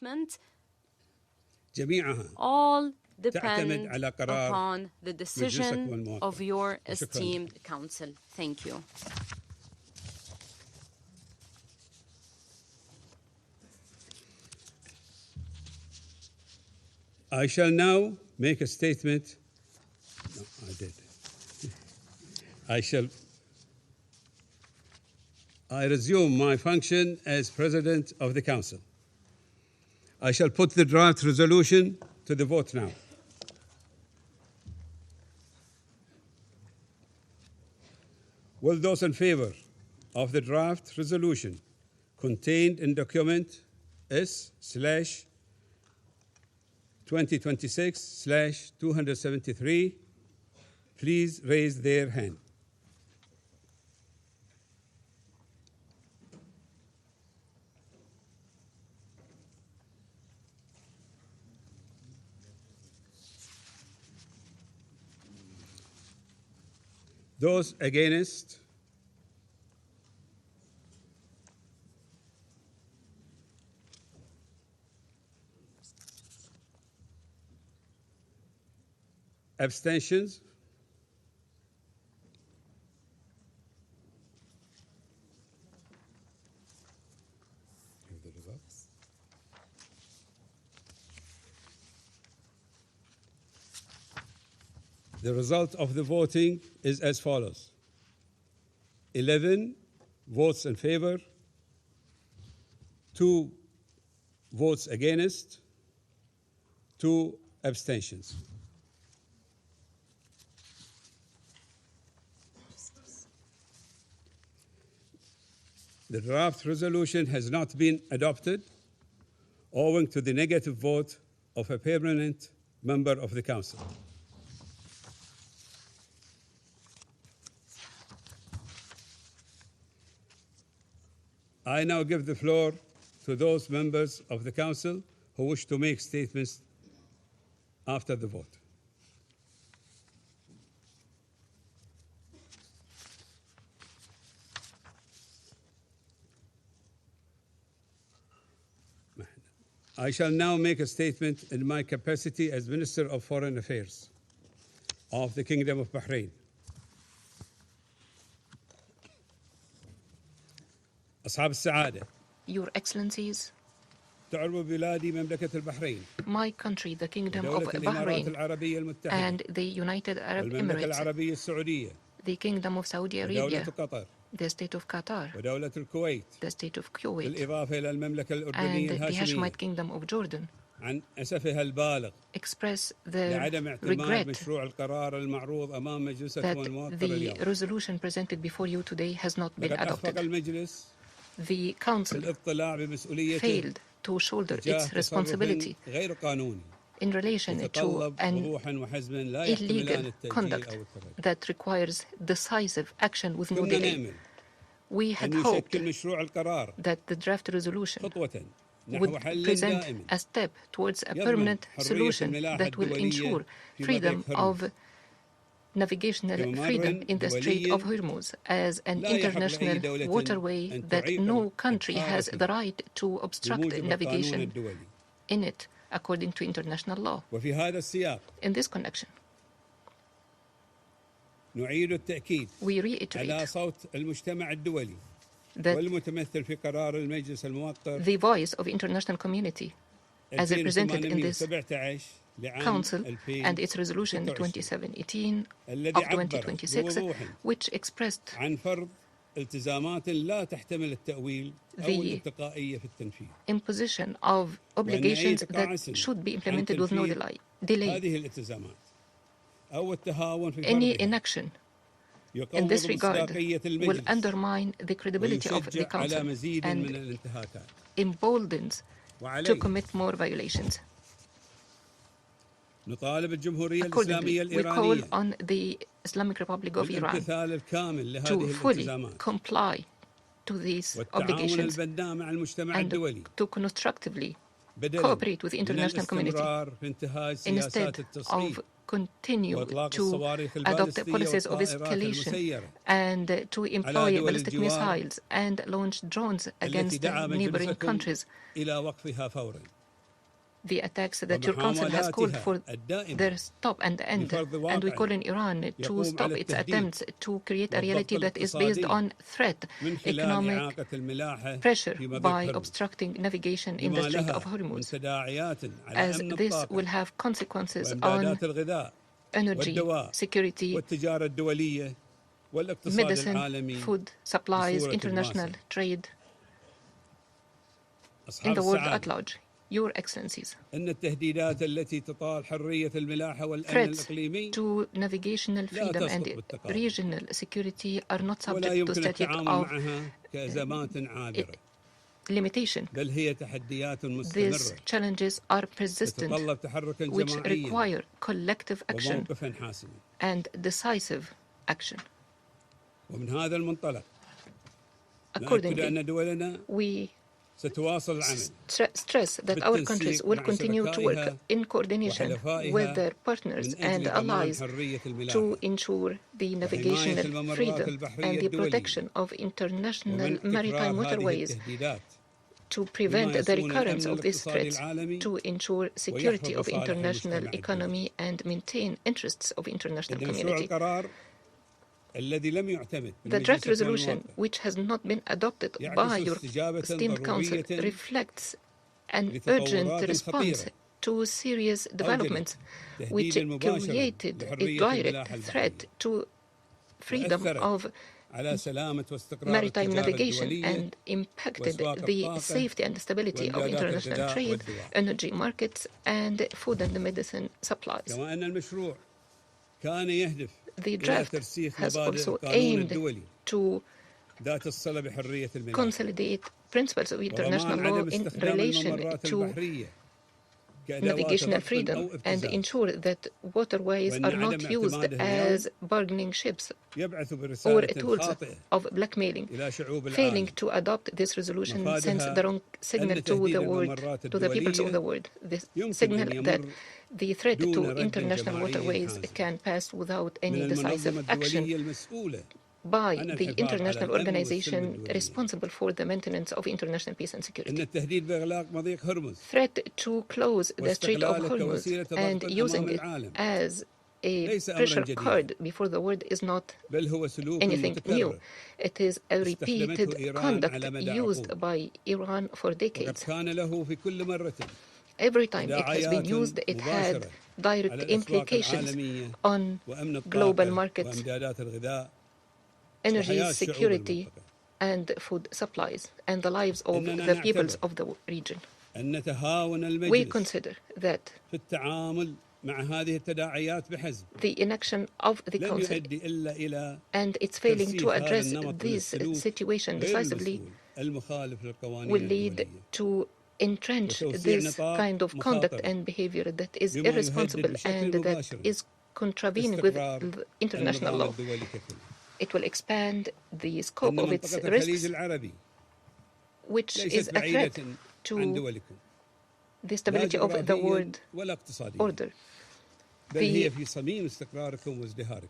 announcement جميعها all تعتمد depend على قرار upon the مجلسك decision والموقر. of your وشكراً. esteemed council. Thank you. I shall now make a statement. No, I did. I resume my function as President of the Council. I shall put the draft resolution to the vote now. Will those in favor of the draft resolution contained in document S/2026/273 please raise their hand. Those against? Abstentions? The results. The result of the voting is as follows: 11 votes in favor, 2 votes against, 2 abstentions. The draft resolution has not been adopted owing to the negative vote of a permanent member of the Council. I now give the floor to those members of the Council who wish to make statements after the vote. I shall now make a statement in my capacity as Minister of Foreign Affairs of the Kingdom of Bahrain. أصحاب السعادة. Your Excellencies, تعرب بلادي مملكة البحرين. my country, the Kingdom of ودولة الإمارات Bahrain, العربية المتحدة. and the United Arab والمملكة Emirates, العربية السعودية. the Kingdom of Saudi ودولة Arabia, قطر. the State of Qatar, ودولة الكويت. the State of Kuwait, بالإضافة إلى المملكة and الأردنية the الهاشمية. Hashemite Kingdom of Jordan عن أسفها البالغ express their لعدم اعتماد regret مشروع القرار المعروض أمام مجلسكم that الموقر the اليوم. resolution presented before you today has not been لقد أخفق adopted. المجلس The Council الاطلاع بمسؤوليته failed to shoulder تجاه its responsibility تصرف غير قانوني in relation to يتطلب an وضوحا وحزما لا يحتملان illegal التأجيل conduct أو التردد. that requires decisive action with no كنا delay. نأمل We had أن hoped يشكل مشروع القرار that the draft resolution خطوة نحو would حل present دائم a step towards a يضمن permanent حرية solution الملاحة that will الدولية ensure في freedom مضيق of هرمز navigational كممر freedom in the Strait of دولي Hormuz as an لا يحق لأي international دولة waterway أن that تعيق no country has الإبحار the right to obstruct بموجب القانون navigation الدولي. in it according to international law. وفي هذا السياق In this connection, نعيد التأكيد we على reiterate صوت المجتمع الدولي that والمتمثل في قرار المجلس الموقر the voice of international community as represented in this 2817 لعام Council and its resolution 2026 2017 الذي of عبر 2026, بوضوح which expressed عن فرض التزامات لا تحتمل التأويل أو الانتقائية في التنفيذ. imposition of obligations that should be implemented with no delay. هذه الالتزامات أو التهاون في Any فرضها inaction in this يقوض regard مصداقية will المجلس undermine the credibility of the ويشجع على Council مزيد من and الانتهاكات. emboldens to وعليه commit more violations. نطالب الجمهورية Accordingly, الإسلامية we call الإيرانية on the Islamic Republic of Iran بالامتثال الكامل لهذه to fully الالتزامات comply to these والتعاون obligations البناء مع المجتمع and الدولي to constructively بدلاً cooperate with the من international community الاستمرار في انتهاج سياسات instead التصعيد of continue وإطلاق to الصواريخ adopt البالستية policies of والطائرات escalation المسيرة and to employ دول ballistic الجوار missiles and launch drones التي against دعا neighboring مجلسكم countries إلى وقفها فوراً. the attacks that your council has called for their stop and end. And we call on Iran to stop its attempts to create a reality that is based on threat, economic pressure by obstructing navigation in the Strait of Hormuz, as this will have consequences on energy security, medicine, food supplies, international trade, in the world at large. Your Excellencies, threats to navigational freedom and regional security are not subject to statute of limitation. These challenges are persistent, which require collective action and decisive action. Accordingly, we stress that our countries will continue to work in coordination with their partners and allies to ensure the navigational freedom and the protection of international maritime waterways, to prevent the recurrence of these threats, to ensure security of international economy and maintain interests of international community. The draft resolution, which has not been adopted by your esteemed Council, reflects an urgent response to serious developments which created a direct threat to freedom of maritime navigation and impacted the safety and stability of international trade, energy markets, and food and medicine supplies. The draft has also aimed to consolidate principles of international law in relation to navigational freedom and ensure that waterways are not used as bargaining ships or tools of blackmailing. Failing to adopt this resolution sends the wrong signal to the world, to the peoples of the world. This signal that the threat to international waterways can pass without any decisive action by the international organization responsible for the maintenance of international peace and security. Threat to close the Strait of Hormuz and using it as a pressure card before the world is not anything new. It is a repeated conduct used by Iran for decades. Every time it has been used, it had direct implications on global markets, energy security, and food supplies, and the lives of the peoples of the region. We consider that the inaction of the Council and its failing to address this situation decisively will lead to entrench this kind of conduct and behavior that is irresponsible and that is contravening with international law. It will expand the scope of its risks, which is a threat to the stability of the world order. The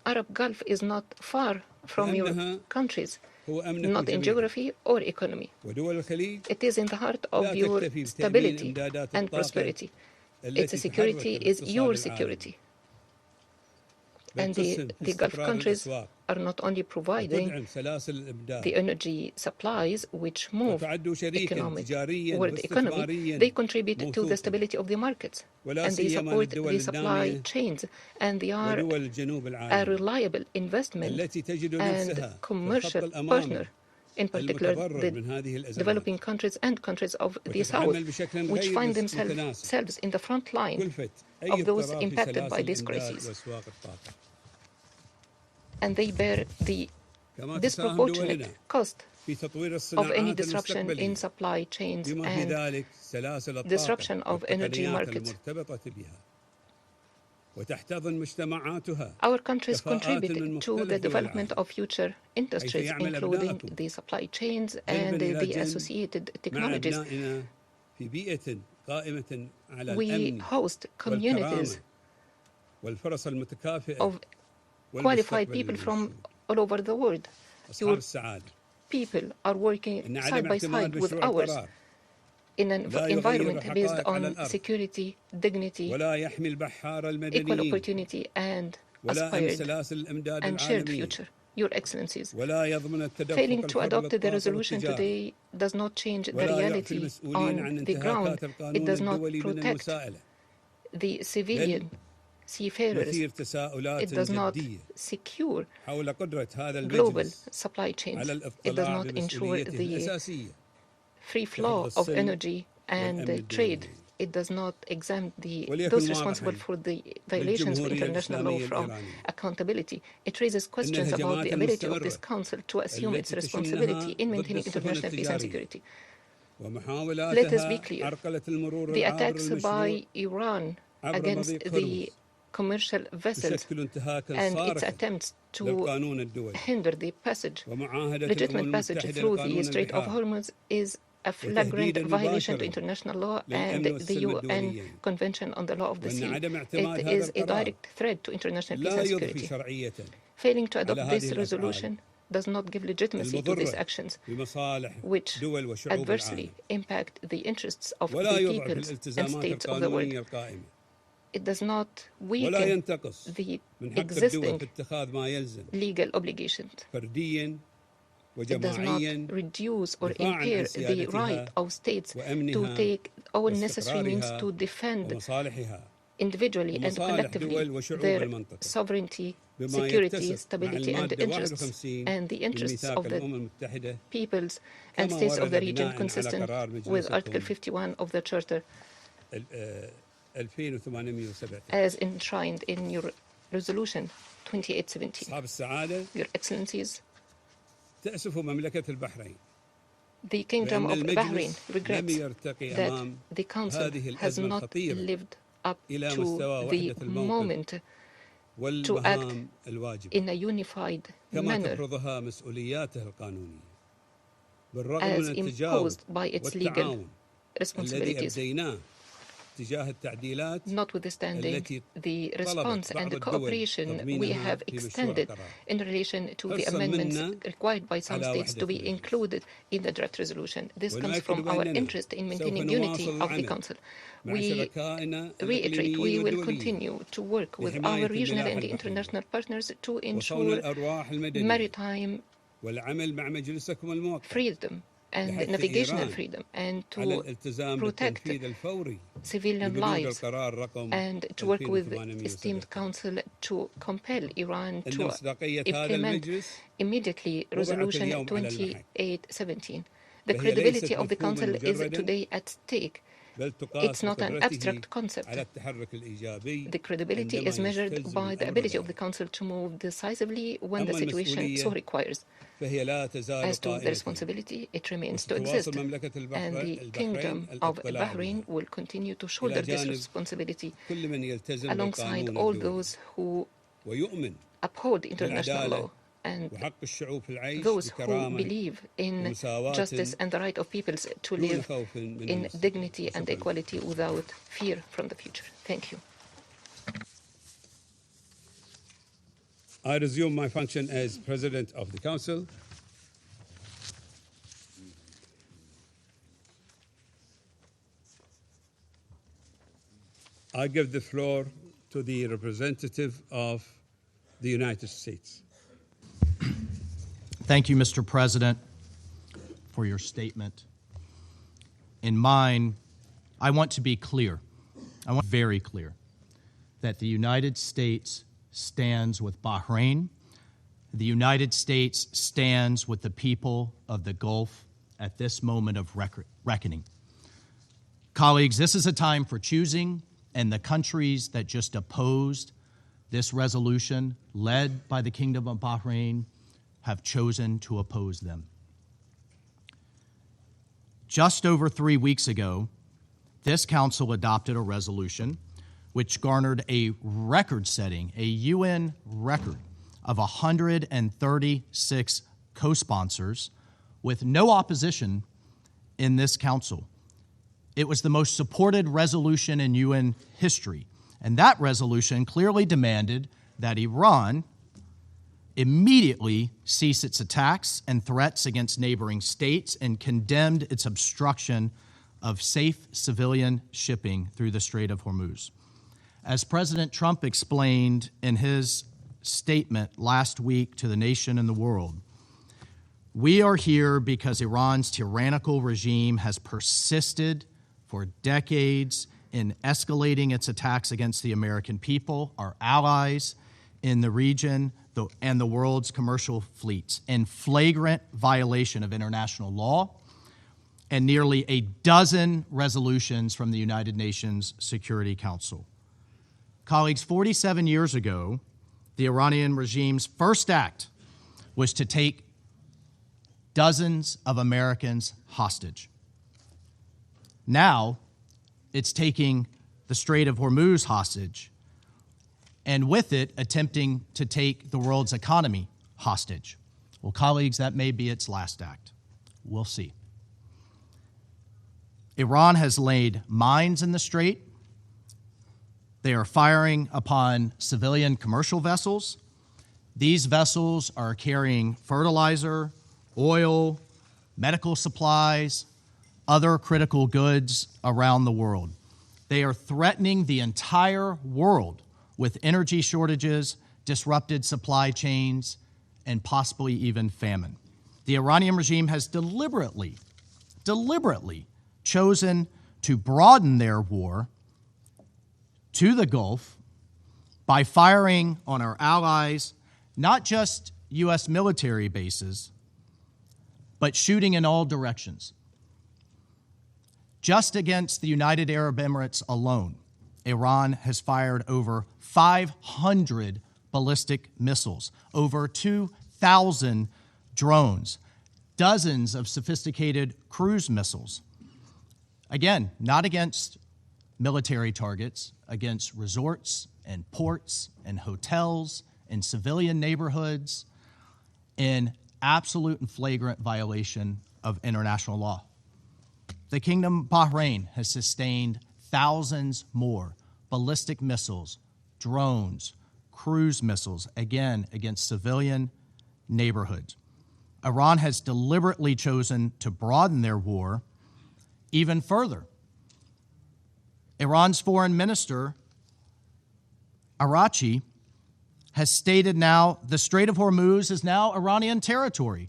Arab Gulf is not far from your countries, not in geography or economy. It is in the heart of your stability and prosperity. Its security is your security. And the Gulf countries are not only providing the energy supplies which move world economy, they contribute to the stability of the markets, and they support the supply chains, and they are a reliable investment and commercial partner, in particular the developing countries and countries of the South, which find themselves in the front line of those impacted by this crisis. And they bear the disproportionate cost of any disruption in supply chains and disruption of energy markets. Our countries contribute to the development of future industries, including the supply chains and the associated technologies. We host communities of qualified people from all over the world. Your people are working side by side with ours in an environment based on security, dignity, equal opportunity, and aspired and shared future. Your Excellencies, failing to adopt the resolution today does not change the reality on the ground. It does not protect the civilian seafarers. It does not secure global supply chains. It does not ensure the free flow of energy and trade. It does not exempt those responsible for the violations of international law from accountability. It raises questions about the ability of this Council to assume its responsibility in maintaining international peace and security. Let us be clear. The attacks by Iran against the commercial vessels and its attempts to hinder the legitimate passage through the Strait of Hormuz is a flagrant violation to international law and the UN Convention on the Law of the Sea. It is a direct threat to international peace and security. Failing to adopt this resolution does not give legitimacy to these actions, which adversely impact the interests of the peoples and states of the world. It does not weaken the existing legal obligations. It does not reduce or impair the right of states to take all necessary means to defend individually and collectively their sovereignty, security, stability, and interests, and the interests of the peoples and states of the region, consistent with Article 51 of the Charter, as enshrined in your Resolution 2817. Your Excellencies, the Kingdom of Bahrain regrets that the Council has not lived up to the moment to act in a unified manner as imposed by its legal responsibilities, notwithstanding the response and the cooperation we have extended in relation to the amendments required by some states to be included in the draft resolution. This comes from our interest in maintaining unity of the Council. We reiterate we will continue to work with our regional and international partners to ensure maritime freedom and navigational freedom, and to protect civilian lives, and to work with the esteemed Council to compel Iran to implement immediately Resolution 2817. The credibility of the Council is today at stake. It's not an abstract concept. The credibility is measured by the ability of the Council to move decisively when the situation so requires. As to the responsibility, it remains to exist, and the Kingdom of Bahrain will continue to shoulder this responsibility alongside all those who uphold international law and those who believe in justice and the right of peoples to live in dignity and equality without fear from the future. Thank you. I resume my function as President of the Council. I give the floor to the representative of the United States. Thank you, Mr. President, for your statement. In mine, I want to be clear. I want very clear that the United States stands with Bahrain. The United States stands with the people of the Gulf at this moment of reckoning. Colleagues, this is a time for choosing, and the countries that just opposed this resolution, led by the Kingdom of Bahrain, have chosen to oppose them. Just over 3 weeks ago, this Council adopted a resolution which garnered a record-setting, a UN record of 136 co-sponsors with no opposition in this Council. It was the most supported resolution in UN history, and that resolution clearly demanded that Iran immediately cease its attacks and threats against neighboring states and condemned its obstruction of safe civilian shipping through the Strait of Hormuz. As President Trump explained in his statement last week to the nation and the world, we are here because Iran's tyrannical regime has persisted for decades in escalating its attacks against the American people, our allies in the region, and the world's commercial fleets, in flagrant violation of international law and nearly a dozen resolutions from the United Nations Security Council. Colleagues, 47 years ago, the Iranian regime's first act was to take dozens of Americans hostage. Now, it's taking the Strait of Hormuz hostage, and with it, attempting to take the world's economy hostage. Well, colleagues, that may be its last act. We'll see. Iran has laid mines in the strait. They are firing upon civilian commercial vessels. These vessels are carrying fertilizer, oil, medical supplies, other critical goods around the world. They are threatening the entire world with energy shortages, disrupted supply chains, and possibly even famine. The Iranian regime has deliberately chosen to broaden their war to the Gulf by firing on our allies, not just U.S. military bases, but shooting in all directions. Just against the United Arab Emirates alone, Iran has fired over 500 ballistic missiles, over 2,000 drones, dozens of sophisticated cruise missiles. Again, not against military targets, against resorts and ports and hotels and civilian neighborhoods in absolute and flagrant violation of international law. The Kingdom of Bahrain has sustained thousands more ballistic missiles, drones, cruise missiles, again, against civilian neighborhoods. Iran has deliberately chosen to broaden their war even further. Iran's foreign minister, Araghchi, has stated now the Strait of Hormuz is now Iranian territory.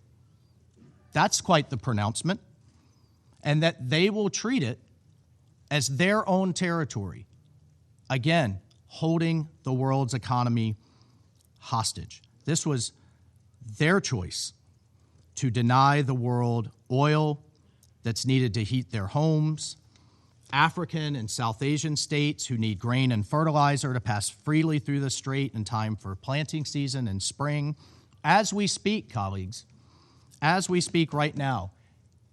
That's quite the pronouncement. And that they will treat it as their own territory. Again, holding the world's economy hostage. This was their choice to deny the world oil that's needed to heat their homes, African and South Asian states who need grain and fertilizer to pass freely through the strait in time for planting season in spring. As we speak, colleagues, as we speak right now,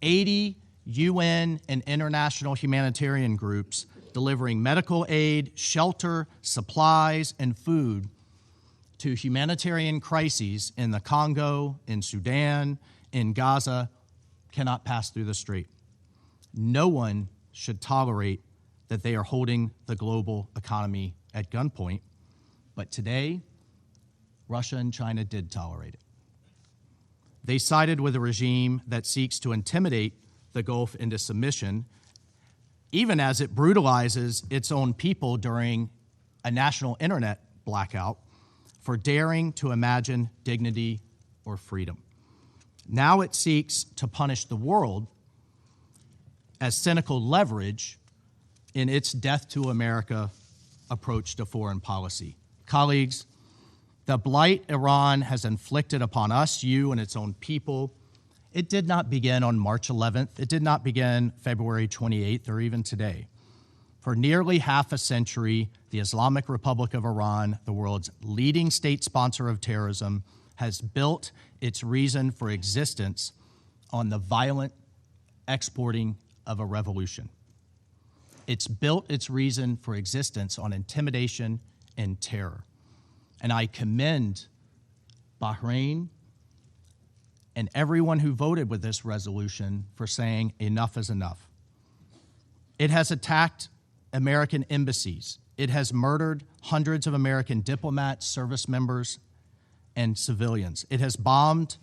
80 UN and international humanitarian groups delivering medical aid, shelter, supplies, and food to humanitarian crises in the Congo, in Sudan, in Gaza, cannot pass through the strait. No one should tolerate that they are holding the global economy at gunpoint. But today, Russia and China did tolerate it. They sided with a regime that seeks to intimidate the Gulf into submission, even as it brutalizes its own people during a national internet blackout for daring to imagine dignity or freedom. Now it seeks to punish the world as cynical leverage in its death to America approach to foreign policy. Colleagues, the blight Iran has inflicted upon us, you, and its own people, it did not begin on March 11th. It did not begin February 28th or even today. For nearly half a century, the Islamic Republic of Iran, the world's leading state sponsor of terrorism, has built its reason for existence on the violent exporting of a revolution. It's built its reason for existence on intimidation and terror. And I commend Bahrain and everyone who voted with this resolution for saying enough is enough. It has attacked American embassies. It has murdered hundreds of American diplomats, service members, and civilians. It has bombed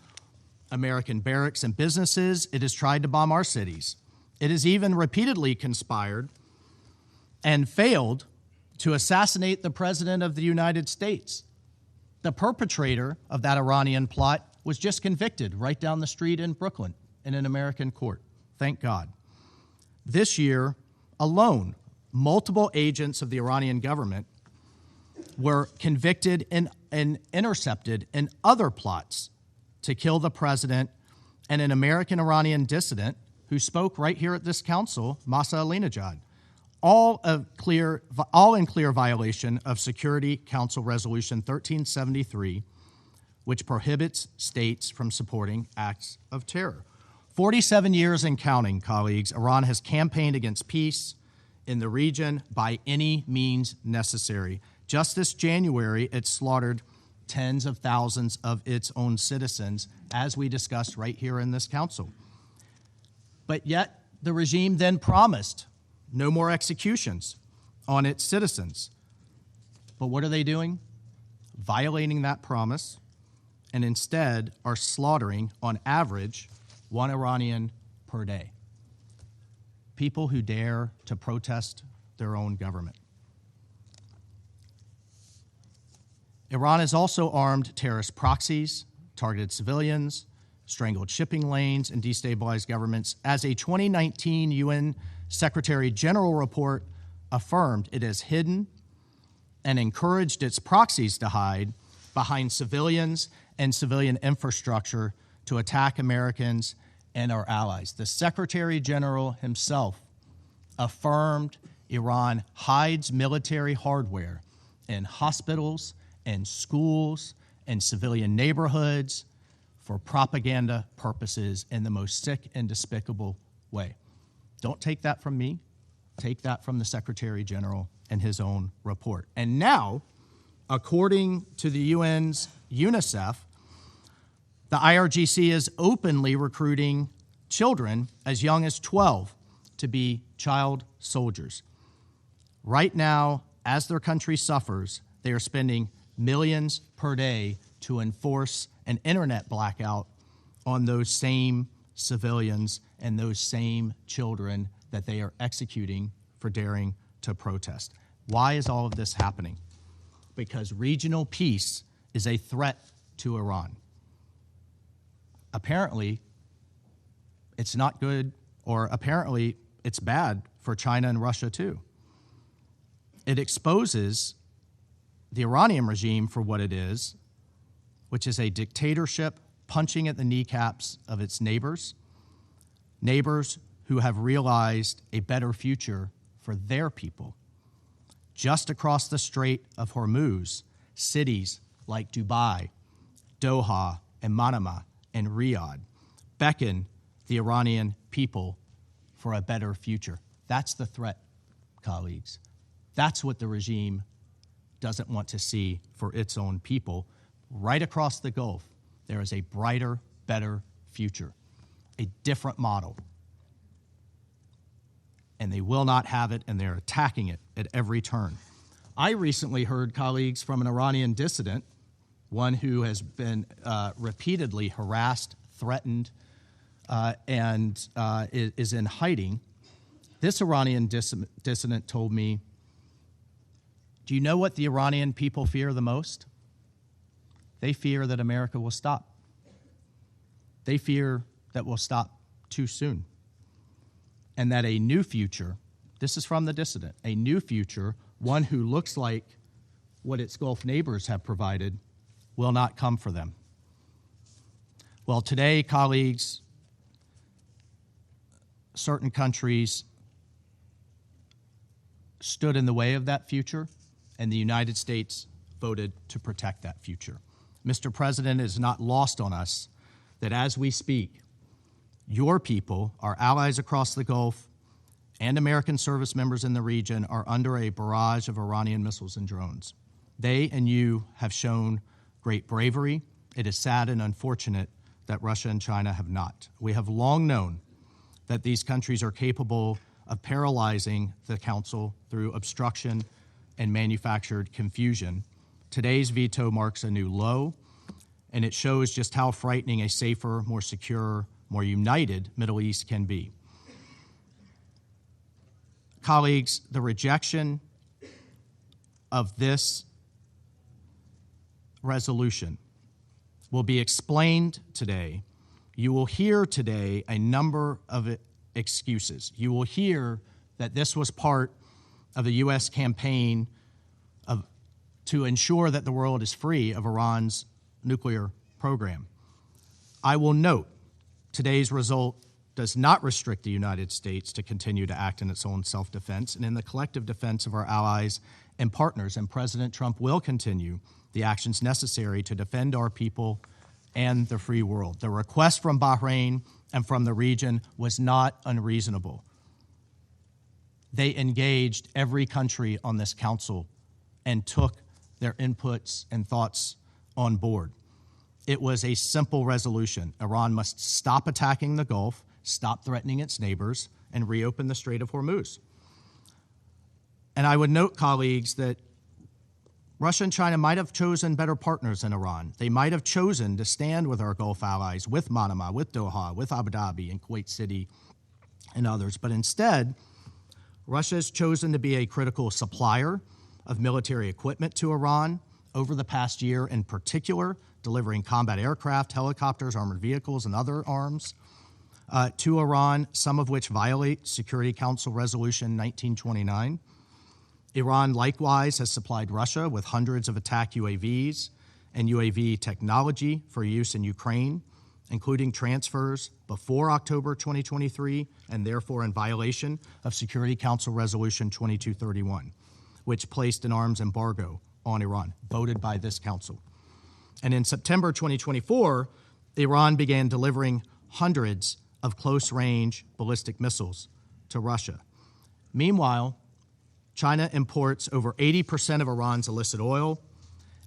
American barracks and businesses. It has tried to bomb our cities. It has even repeatedly conspired and failed to assassinate the President of the United States. The perpetrator of that Iranian plot was just convicted right down the street in Brooklyn in an American court. Thank God. This year alone, multiple agents of the Iranian government were convicted and intercepted in other plots to kill the president and an American-Iranian dissident who spoke right here at this council, Masa Alinejad, all in clear violation of Security Council Resolution 1373, which prohibits states from supporting acts of terror. 47 years and counting, colleagues, Iran has campaigned against peace in the region by any means necessary. Just this January, it slaughtered tens of thousands of its own citizens, as we discussed right here in this council. But yet, the regime then promised no more executions on its citizens. But what are they doing? Violating that promise, and instead are slaughtering, on average, one Iranian per day. People who dare to protest their own government. Iran has also armed terrorist proxies, targeted civilians, strangled shipping lanes, and destabilized governments. As a 2019 UN Secretary General report affirmed, it has hidden and encouraged its proxies to hide behind civilians and civilian infrastructure to attack Americans and our allies. The Secretary General himself affirmed Iran hides military hardware in hospitals and schools and civilian neighborhoods for propaganda purposes in the most sick and despicable way. Don't take that from me. Take that from the Secretary General and his own report. And now, according to the UN's UNICEF, the IRGC is openly recruiting children as young as 12 to be child soldiers. Right now, as their country suffers, they are spending millions per day to enforce an internet blackout on those same civilians and those same children that they are executing for daring to protest. Why is all of this happening? Because regional peace is a threat to Iran. Apparently, it's not good, or apparently it's bad for China and Russia too. It exposes the Iranian regime for what it is, which is a dictatorship punching at the kneecaps of its neighbors who have realized a better future for their people. Just across the Strait of Hormuz, cities like Dubai, Doha, and Manama, and Riyadh beckon the Iranian people for a better future. That's the threat, colleagues. That's what the regime doesn't want to see for its own people. Right across the Gulf, there is a brighter, better future, a different model. And they will not have it, and they're attacking it at every turn. I recently heard, colleagues, from an Iranian dissident, one who has been repeatedly harassed, threatened, and is in hiding. This Iranian dissident told me, do you know what the Iranian people fear the most? They fear that America will stop. They fear that we'll stop too soon. And that a new future, this is from the dissident, a new future, one who looks like what its Gulf neighbors have provided, will not come for them. Well, today, colleagues, certain countries stood in the way of that future, and the United States voted to protect that future. Mr. President, it is not lost on us that as we speak, your people, our allies across the Gulf, and American service members in the region are under a barrage of Iranian missiles and drones. They and you have shown great bravery. It is sad and unfortunate that Russia and China have not. We have long known that these countries are capable of paralyzing the Council through obstruction and manufactured confusion. Today's veto marks a new low, and it shows just how frightening a safer, more secure, more united Middle East can be. Colleagues, the rejection of this resolution will be explained today. You will hear today a number of excuses. You will hear that this was part of the U.S. campaign to ensure that the world is free of Iran's nuclear program. I will note today's result does not restrict the United States to continue to act in its own self-defense and in the collective defense of our allies and partners, and President Trump will continue the actions necessary to defend our people and the free world. The request from Bahrain and from the region was not unreasonable. They engaged every country on this council and took their inputs and thoughts on board. It was a simple resolution. Iran must stop attacking the Gulf, stop threatening its neighbors, and reopen the Strait of Hormuz. And I would note, colleagues, that Russia and China might have chosen better partners than Iran. They might have chosen to stand with our Gulf allies, with Manama, with Doha, with Abu Dhabi and Kuwait City and others. But instead, Russia has chosen to be a critical supplier of military equipment to Iran over the past year, in particular, delivering combat aircraft, helicopters, armored vehicles, and other arms to Iran, some of which violate Security Council Resolution 1929. Iran likewise has supplied Russia with hundreds of attack UAVs and UAV technology for use in Ukraine, including transfers before October 2023, and therefore in violation of Security Council Resolution 2231, which placed an arms embargo on Iran, voted by this council. And in September 2024, Iran began delivering hundreds of close-range ballistic missiles to Russia. Meanwhile, China imports over 80% of Iran's illicit oil,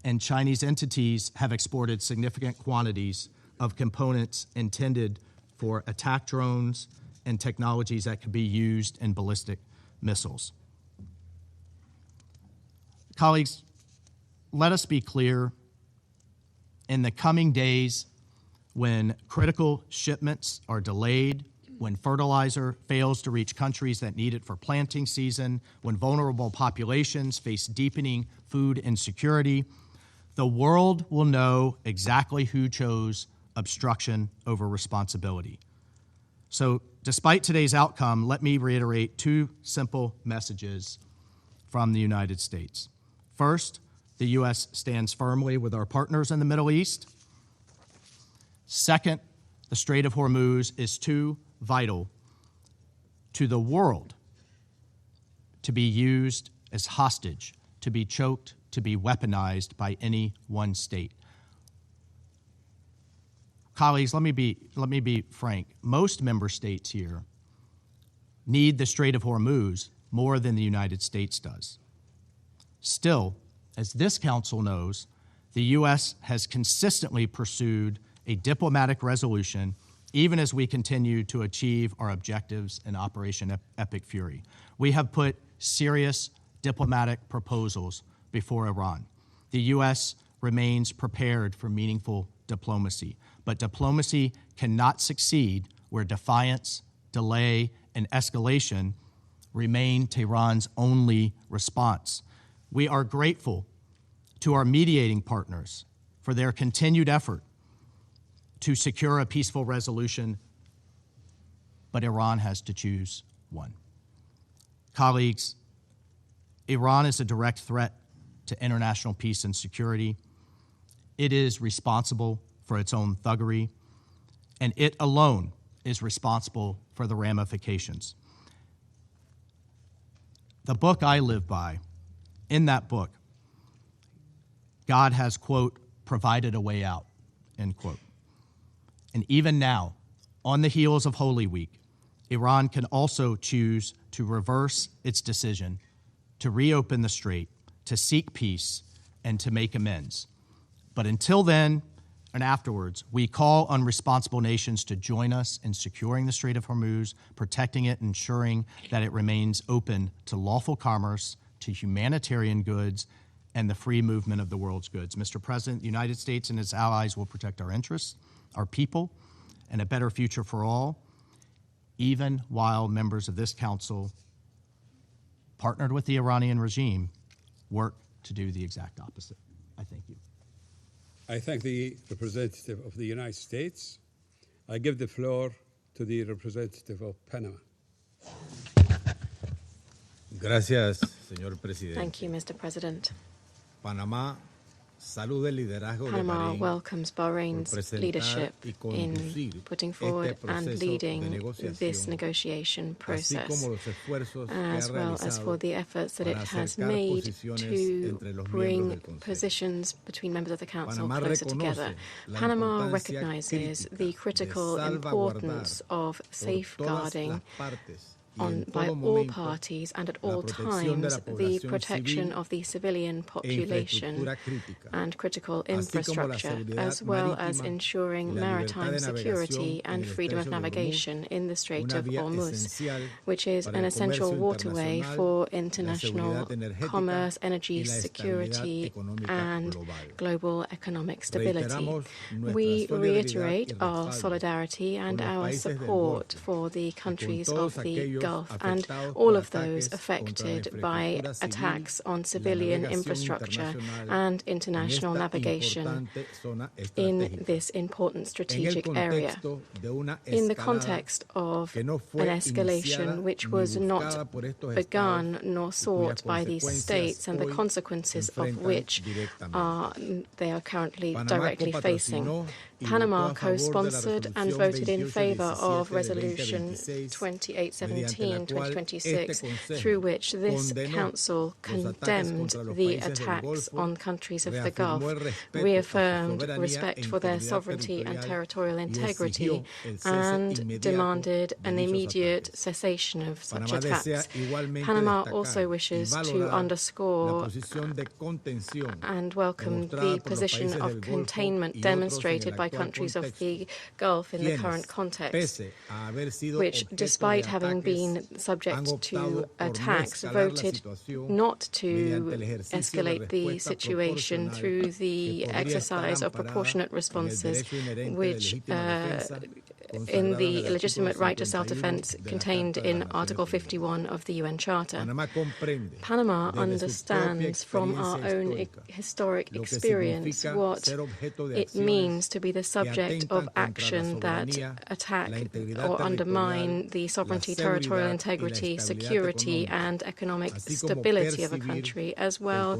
and Chinese entities have exported significant quantities of components intended for attack drones and technologies that could be used in ballistic missiles. Colleagues, let us be clear. In the coming days, when critical shipments are delayed, when fertilizer fails to reach countries that need it for planting season, when vulnerable populations face deepening food insecurity, the world will know exactly who chose obstruction over responsibility. So, despite today's outcome, let me reiterate two simple messages from the United States. First, the U.S. stands firmly with our partners in the Middle East. Second, the Strait of Hormuz is too vital to the world to be used as hostage, to be choked, to be weaponized by any one state. Colleagues, let me be frank. Most member states here need the Strait of Hormuz more than the United States does. Still, as this council knows, the U.S. has consistently pursued a diplomatic resolution even as we continue to achieve our objectives in Operation Epic Fury. We have put serious diplomatic proposals before Iran. The U.S. remains prepared for meaningful diplomacy, but diplomacy cannot succeed where defiance, delay, and escalation remain Tehran's only response. We are grateful to our mediating partners for their continued effort to secure a peaceful resolution, but Iran has to choose one. Colleagues, Iran is a direct threat to international peace and security. It is responsible for its own thuggery, and it alone is responsible for the ramifications. The book I live by, in that book, God has, quote, provided a way out, end quote. And even now, on the heels of Holy Week, Iran can also choose to reverse its decision to reopen the strait, to seek peace, and to make amends. But until then and afterwards, we call on responsible nations to join us in securing the Strait of Hormuz, protecting it, ensuring that it remains open to lawful commerce, to humanitarian goods, and the free movement of the world's goods. Mr. President, the United States and its allies will protect our interests, our people, and a better future for all, even while members of this council partnered with the Iranian regime, work to do the exact opposite. I thank you. I thank the representative of the United States. I give the floor to the representative of Panama. Gracias, señor presidente. Thank you, Mr. President. Panama Panama welcomes Bahrain's leadership in putting forward and leading this negotiation process, as well as for the efforts that it has made to bring positions between members of the Council closer together. Panama recognizes the critical importance of safeguarding by all parties and at all times the protection of the civilian population and critical infrastructure, as well as ensuring maritime security and freedom of navigation in the Strait of Hormuz, which is an essential waterway for international commerce, energy security, and global economic stability. We reiterate our solidarity and our support for the countries of the Gulf and all of those affected by attacks on civilian infrastructure and international navigation in this important strategic area. In the context of an escalation which was not begun nor sought by these states and the consequences of which they are currently directly facing, Panama co-sponsored and voted in favor of Resolution 2817/2026, through which this Council condemned the attacks on countries of the Gulf, reaffirmed respect for their sovereignty and territorial integrity, and demanded an immediate cessation of such attacks. Panama also wishes to underscore and welcome the position of containment demonstrated by countries of the Gulf in the current context, which, despite having been subject to attacks, voted not to escalate the situation through the exercise of proportionate responses, which in the legitimate right to self-defense contained in Article 51 of the UN Charter. Panama understands from our own historic experience what it means to be the subject of action that attack or undermine the sovereignty, territorial integrity, security, and economic stability of a country, as well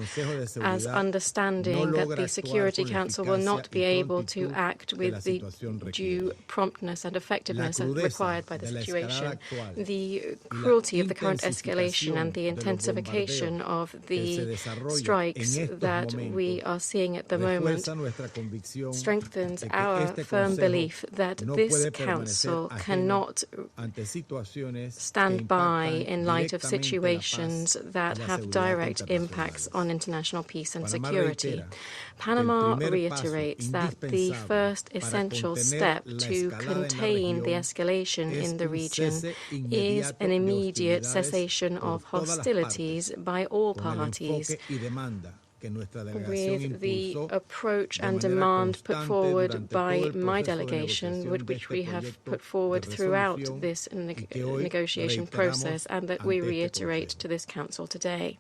as understanding that the Security Council will not be able to act with the due promptness and effectiveness as required by the situation. The cruelty of the current escalation and the intensification of the strikes that we are seeing at the moment strengthens our firm belief that this Council cannot stand by in light of situations that have direct impacts on international peace and security. Panama reiterates that the first essential step to contain the escalation in the region is an immediate cessation of hostilities by all parties, with the approach and demand put forward by my delegation, which we have put forward throughout this negotiation process and that we reiterate to this Council today.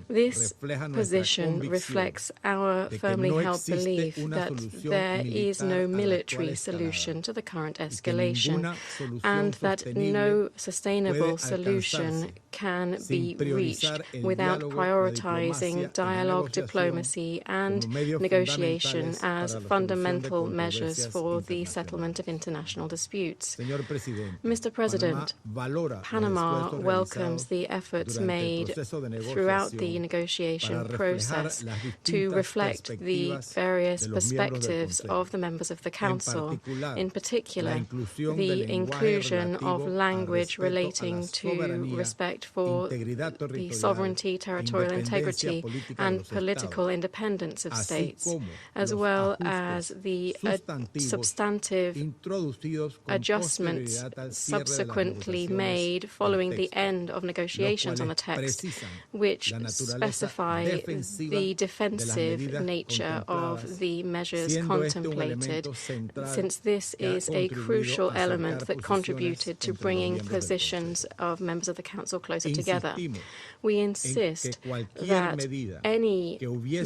This position reflects our firmly held belief that there is no military solution to the current escalation and that no sustainable solution can be reached without prioritizing dialogue, diplomacy, and negotiation as fundamental measures for the settlement of international disputes. Mr. President, Panama welcomes the efforts made throughout the negotiation process to reflect the various perspectives of the members of the Council, in particular, the inclusion of language relating to respect for the sovereignty, territorial integrity, and political independence of states, as well as the substantive adjustments subsequently made following the end of negotiations on the text, which specify the defensive nature of the measures contemplated, since this is a crucial element that contributed to bringing positions of members of the Council closer closer together. We insist that any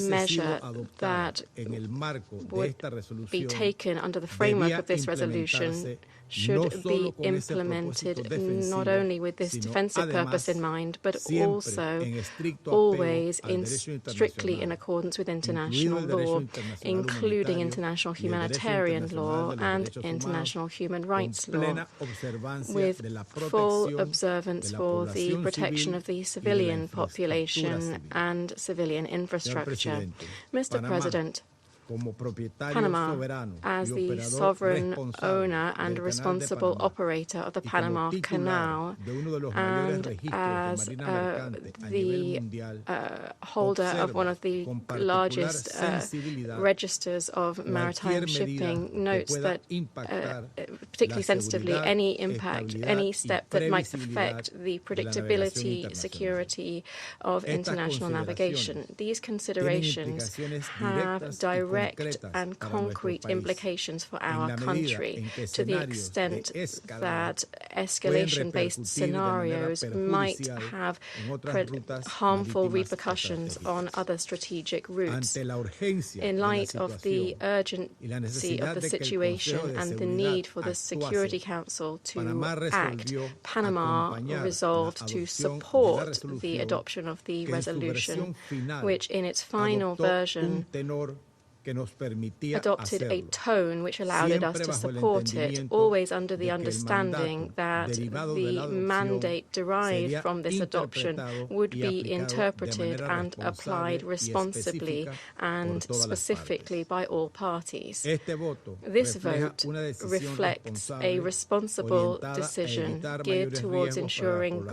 measure that would be taken under the framework of this resolution should be implemented not only with this defensive purpose in mind, but also always strictly in accordance with international law, including international humanitarian law and international human rights law, with full observance for the protection of the civilian population and civilian infrastructure. Mr. President, Panama, as the sovereign owner and responsible operator of the Panama Canal, and as the holder of one of the largest registers of maritime shipping, notes that, particularly sensitively, any step that might affect the predictability, security of international navigation. These considerations have direct and concrete implications for our country, to the extent that escalation-based scenarios might have harmful repercussions on other strategic routes. In light of the urgency of the situation and the need for the Security Council to act, Panama resolved to support the adoption of the resolution, which in its final version adopted a tone which allowed us to support it, always under the understanding that the mandate derived from this adoption would be interpreted and applied responsibly and specifically by all parties. This vote reflects a responsible decision geared towards ensuring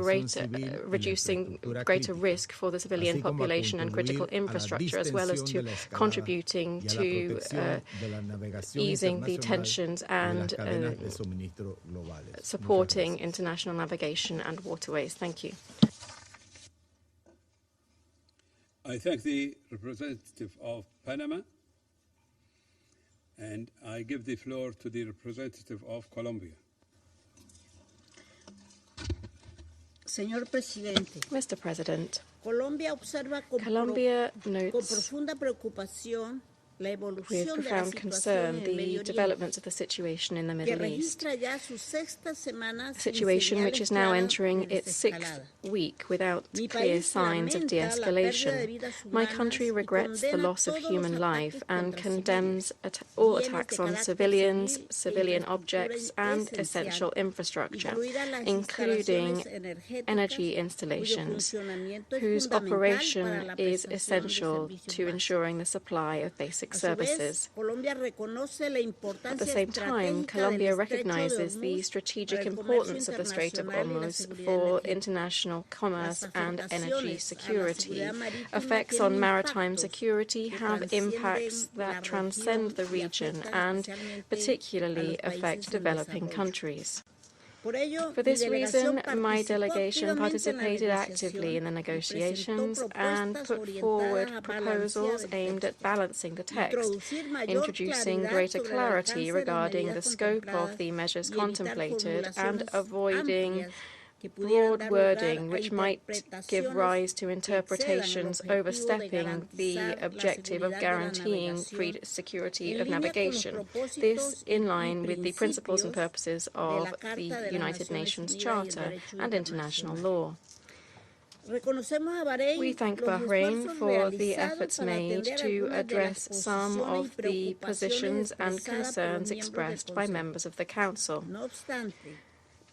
reducing greater risk for the civilian population and critical infrastructure, as well as to contributing to easing the tensions and supporting international navigation and waterways. Thank you. I thank the representative of Panama, and I give the floor to the representative of Colombia. Señor Presidente, Mr. President, Colombia observa Colombia con notes profunda preocupación la with evolución de la profound situación concern en el the Medio developments of the situation in the Oriente, que Middle East, registra ya su sexta semana a sin situation which señales is now claras entering de its sixth desescalada. week without Mi clear país signs of lamenta la pérdida de de-escalation. vidas My humanas country y regrets the condena loss of todos los human life ataques and contra condemns civiles, all bienes attacks de on carácter civilians, civil e civilian infraestructura objects, and esencial, essential infrastructure, incluidas las including instalaciones energéticas, energy cuyo installations, funcionamiento es whose fundamental operation para la is prestación de essential servicios to básicos. ensuring the supply of basic A su vez, services. Colombia reconoce la At importancia the same time, estratégica Colombia del Estrecho de recognizes the Hormuz strategic para el comercio importance of the Strait of internacional y la Hormuz seguridad for energética. international commerce Las and energy afectaciones a la security. seguridad marítima Effects tienen on maritime impactos security que have trascienden impacts la that transcend the región y region afectan and especialmente a particularly los affect países en developing desarrollo. countries. Por ello, For mi this reason, delegación my participó delegation activamente en la participated actively in the negociación y negotiations presentó and propuestas put forward orientadas a proposals balancear el aimed at texto, balancing the text, introducir mayor introducing claridad greater sobre el clarity alcance de las regarding the medidas scope of contempladas the measures y evitar contemplated and formulaciones avoiding amplias que pudieran broad dar lugar wording a which might give interpretaciones rise to que excedan el interpretations objetivo de overstepping the garantizar la objective of seguridad de la guaranteeing navegación security en of línea con los navigation. propósitos This in y line with the principles and principios purposes de of la Carta the de las United Naciones Nations Unidas y el Charter derecho and international internacional. law. Reconocemos a Bahrain We thank los Bahrain esfuerzos for the realizados efforts para made atender to algunas de las address some posiciones y of the preocupaciones positions and expresadas por los concerns miembros del expressed by Consejo. members of the Council. No obstante,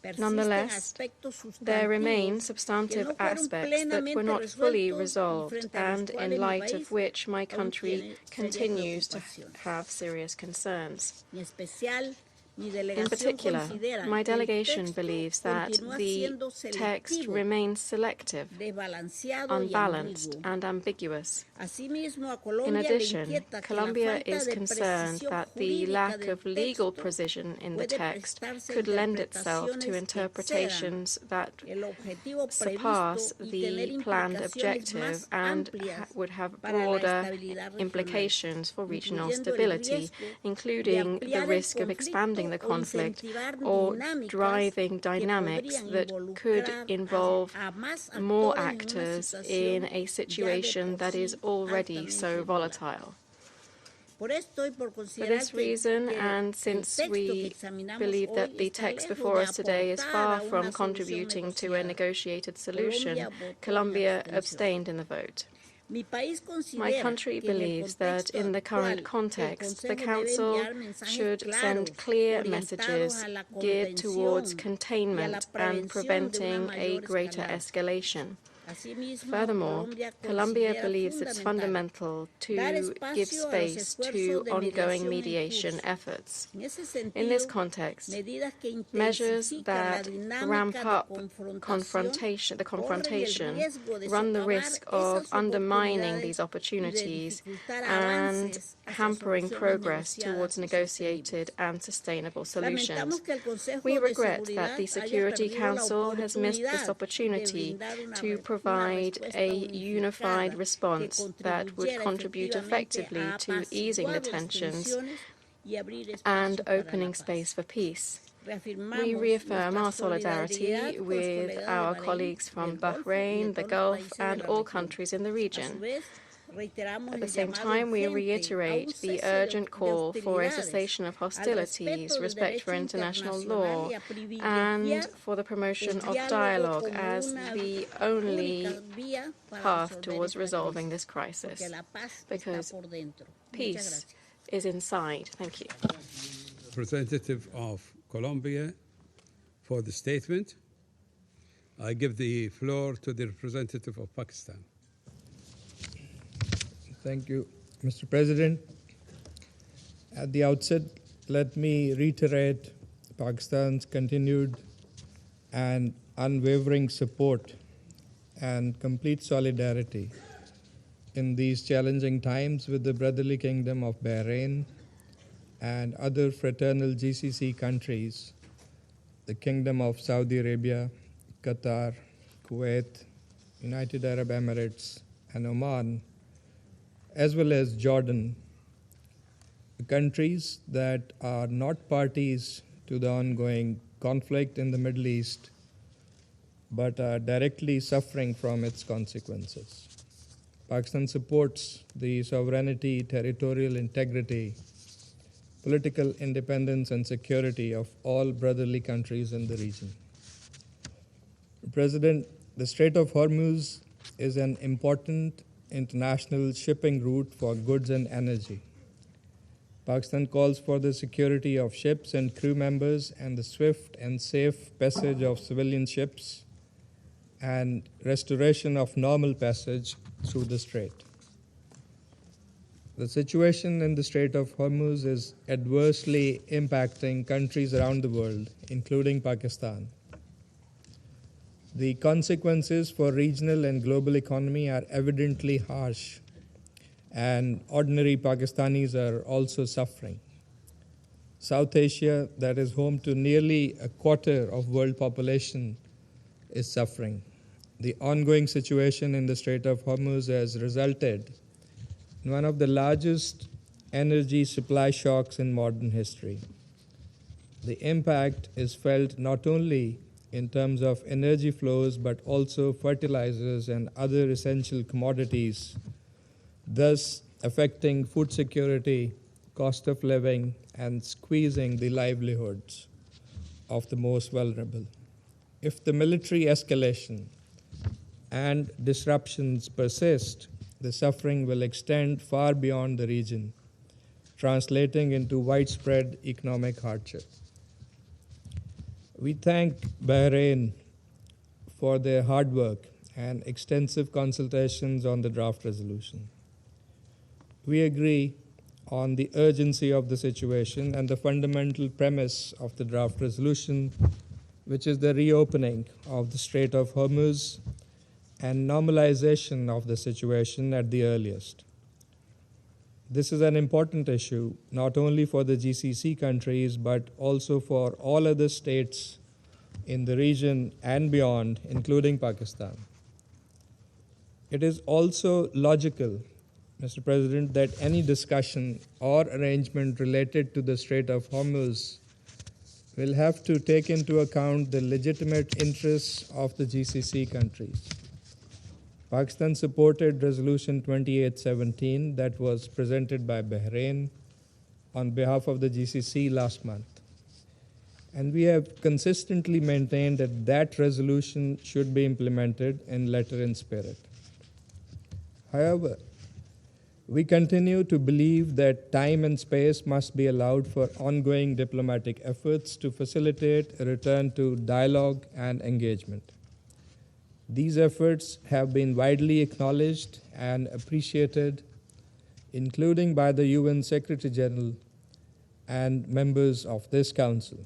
persisten Nonetheless, aspectos there remain sustantivos substantive que no fueron aspects that were plenamente not fully resueltos y resolved, frente a los and cuales in mi light país of which my aún country tiene serias continues to preocupaciones. have serious concerns. En especial, mi In delegación particular, considera my que el delegation texto believes that continúa the siendo text selectivo, remains selective, desbalanceado y unbalanced, ambiguo. and ambiguous. Asimismo, a In Colombia le addition, inquieta que Colombia la falta is de concerned precisión that the jurídica lack del of legal texto precision in the puede text prestarse a could lend itself to interpretaciones que interpretations that el objetivo surpass previsto y tener the planned implicaciones objective más and amplias would have para la broader estabilidad regional, implications for regional incluyendo el stability, riesgo de including the ampliar el risk of conflicto expanding ending the conflict or driving dynamics that could involve more actors in a situation that is already so volatile. For this reason, and since we believe that the text before us today is far from contributing to a negotiated solution, Colombia abstained in the vote. My country believes that in the current context, the Council should send clear messages geared towards containment and preventing a greater escalation. Furthermore, Colombia believes it's fundamental to give space to ongoing mediation efforts. In this context, measures that ramp up the confrontation run the risk of undermining these opportunities and hampering progress towards negotiated and sustainable solutions. We regret that the Security Council has missed this opportunity to provide a unified response that would contribute effectively to easing the tensions and opening space for peace. We reaffirm our solidarity with our colleagues from Bahrain, the Gulf, and all countries in the region. At the same time, we reiterate the urgent call for a cessation of hostilities, respect for international law, and for the promotion of dialogue as the only path towards resolving this crisis, because peace is inside. Thank you. Representative of Colombia for the statement. I give the floor to the representative of Pakistan. Thank you, Mr. President. At the outset, let me reiterate Pakistan's continued and unwavering support and complete solidarity in these challenging times with the brotherly kingdom of Bahrain and other fraternal GCC countries, the Kingdom of Saudi Arabia, Qatar, Kuwait, United Arab Emirates, and Oman, as well as Jordan, countries that are not parties to the ongoing conflict in the Middle East, but are directly suffering from its consequences. Pakistan supports the sovereignty, territorial integrity, political independence, and security of all brotherly countries in the region. President, the Strait of Hormuz is an important international shipping route for goods and energy. Pakistan calls for the security of ships and crew members and the swift and safe passage of civilian ships and restoration of normal passage through the strait. The situation in the Strait of Hormuz is adversely impacting countries around the world, including Pakistan. The consequences for regional and global economy are evidently harsh, and ordinary Pakistanis are also suffering. South Asia, that is home to nearly a quarter of world population, is suffering. The ongoing situation in the Strait of Hormuz has resulted in one of the largest energy supply shocks in modern history. The impact is felt not only in terms of energy flows, but also fertilizers and other essential commodities, thus affecting food security, cost of living, and squeezing the livelihoods of the most vulnerable. If the military escalation and disruptions persist, the suffering will extend far beyond the region, translating into widespread economic hardship. We thank Bahrain for their hard work and extensive consultations on the draft resolution. We agree on the urgency of the situation and the fundamental premise of the draft resolution, which is the reopening of the Strait of Hormuz and normalization of the situation at the earliest. This is an important issue, not only for the GCC countries, but also for all other states in the region and beyond, including Pakistan. It is also logical, Mr. President, that any discussion or arrangement related to the Strait of Hormuz will have to take into account the legitimate interests of the GCC countries. Pakistan supported Resolution 2817 that was presented by Bahrain on behalf of the GCC last month. And we have consistently maintained that that resolution should be implemented in letter and spirit. However, we continue to believe that time and space must be allowed for ongoing diplomatic efforts to facilitate a return to dialogue and engagement. These efforts have been widely acknowledged and appreciated, including by the UN Secretary General and members of this Council.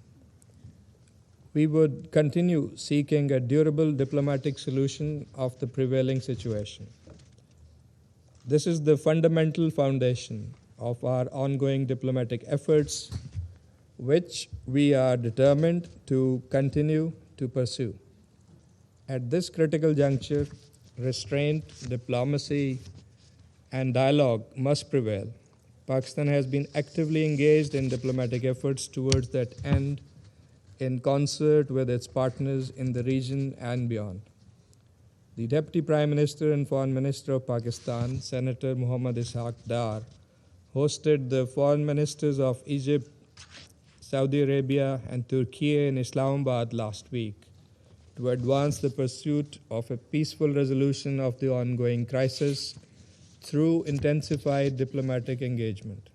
We would continue seeking a durable diplomatic solution of the prevailing situation. This is the fundamental foundation of our ongoing diplomatic efforts, which we are determined to continue to pursue. At this critical juncture, restraint, diplomacy, and dialogue must prevail. Pakistan has been actively engaged in diplomatic efforts towards that end in concert with its partners in the region and beyond. The Deputy Prime Minister and Foreign Minister of Pakistan, Senator Muhammad Ishaq Dar, hosted the Foreign Ministers of Egypt, Saudi Arabia, and Turkey in Islamabad last week to advance the pursuit of a peaceful resolution of the ongoing crisis through intensified diplomatic engagement.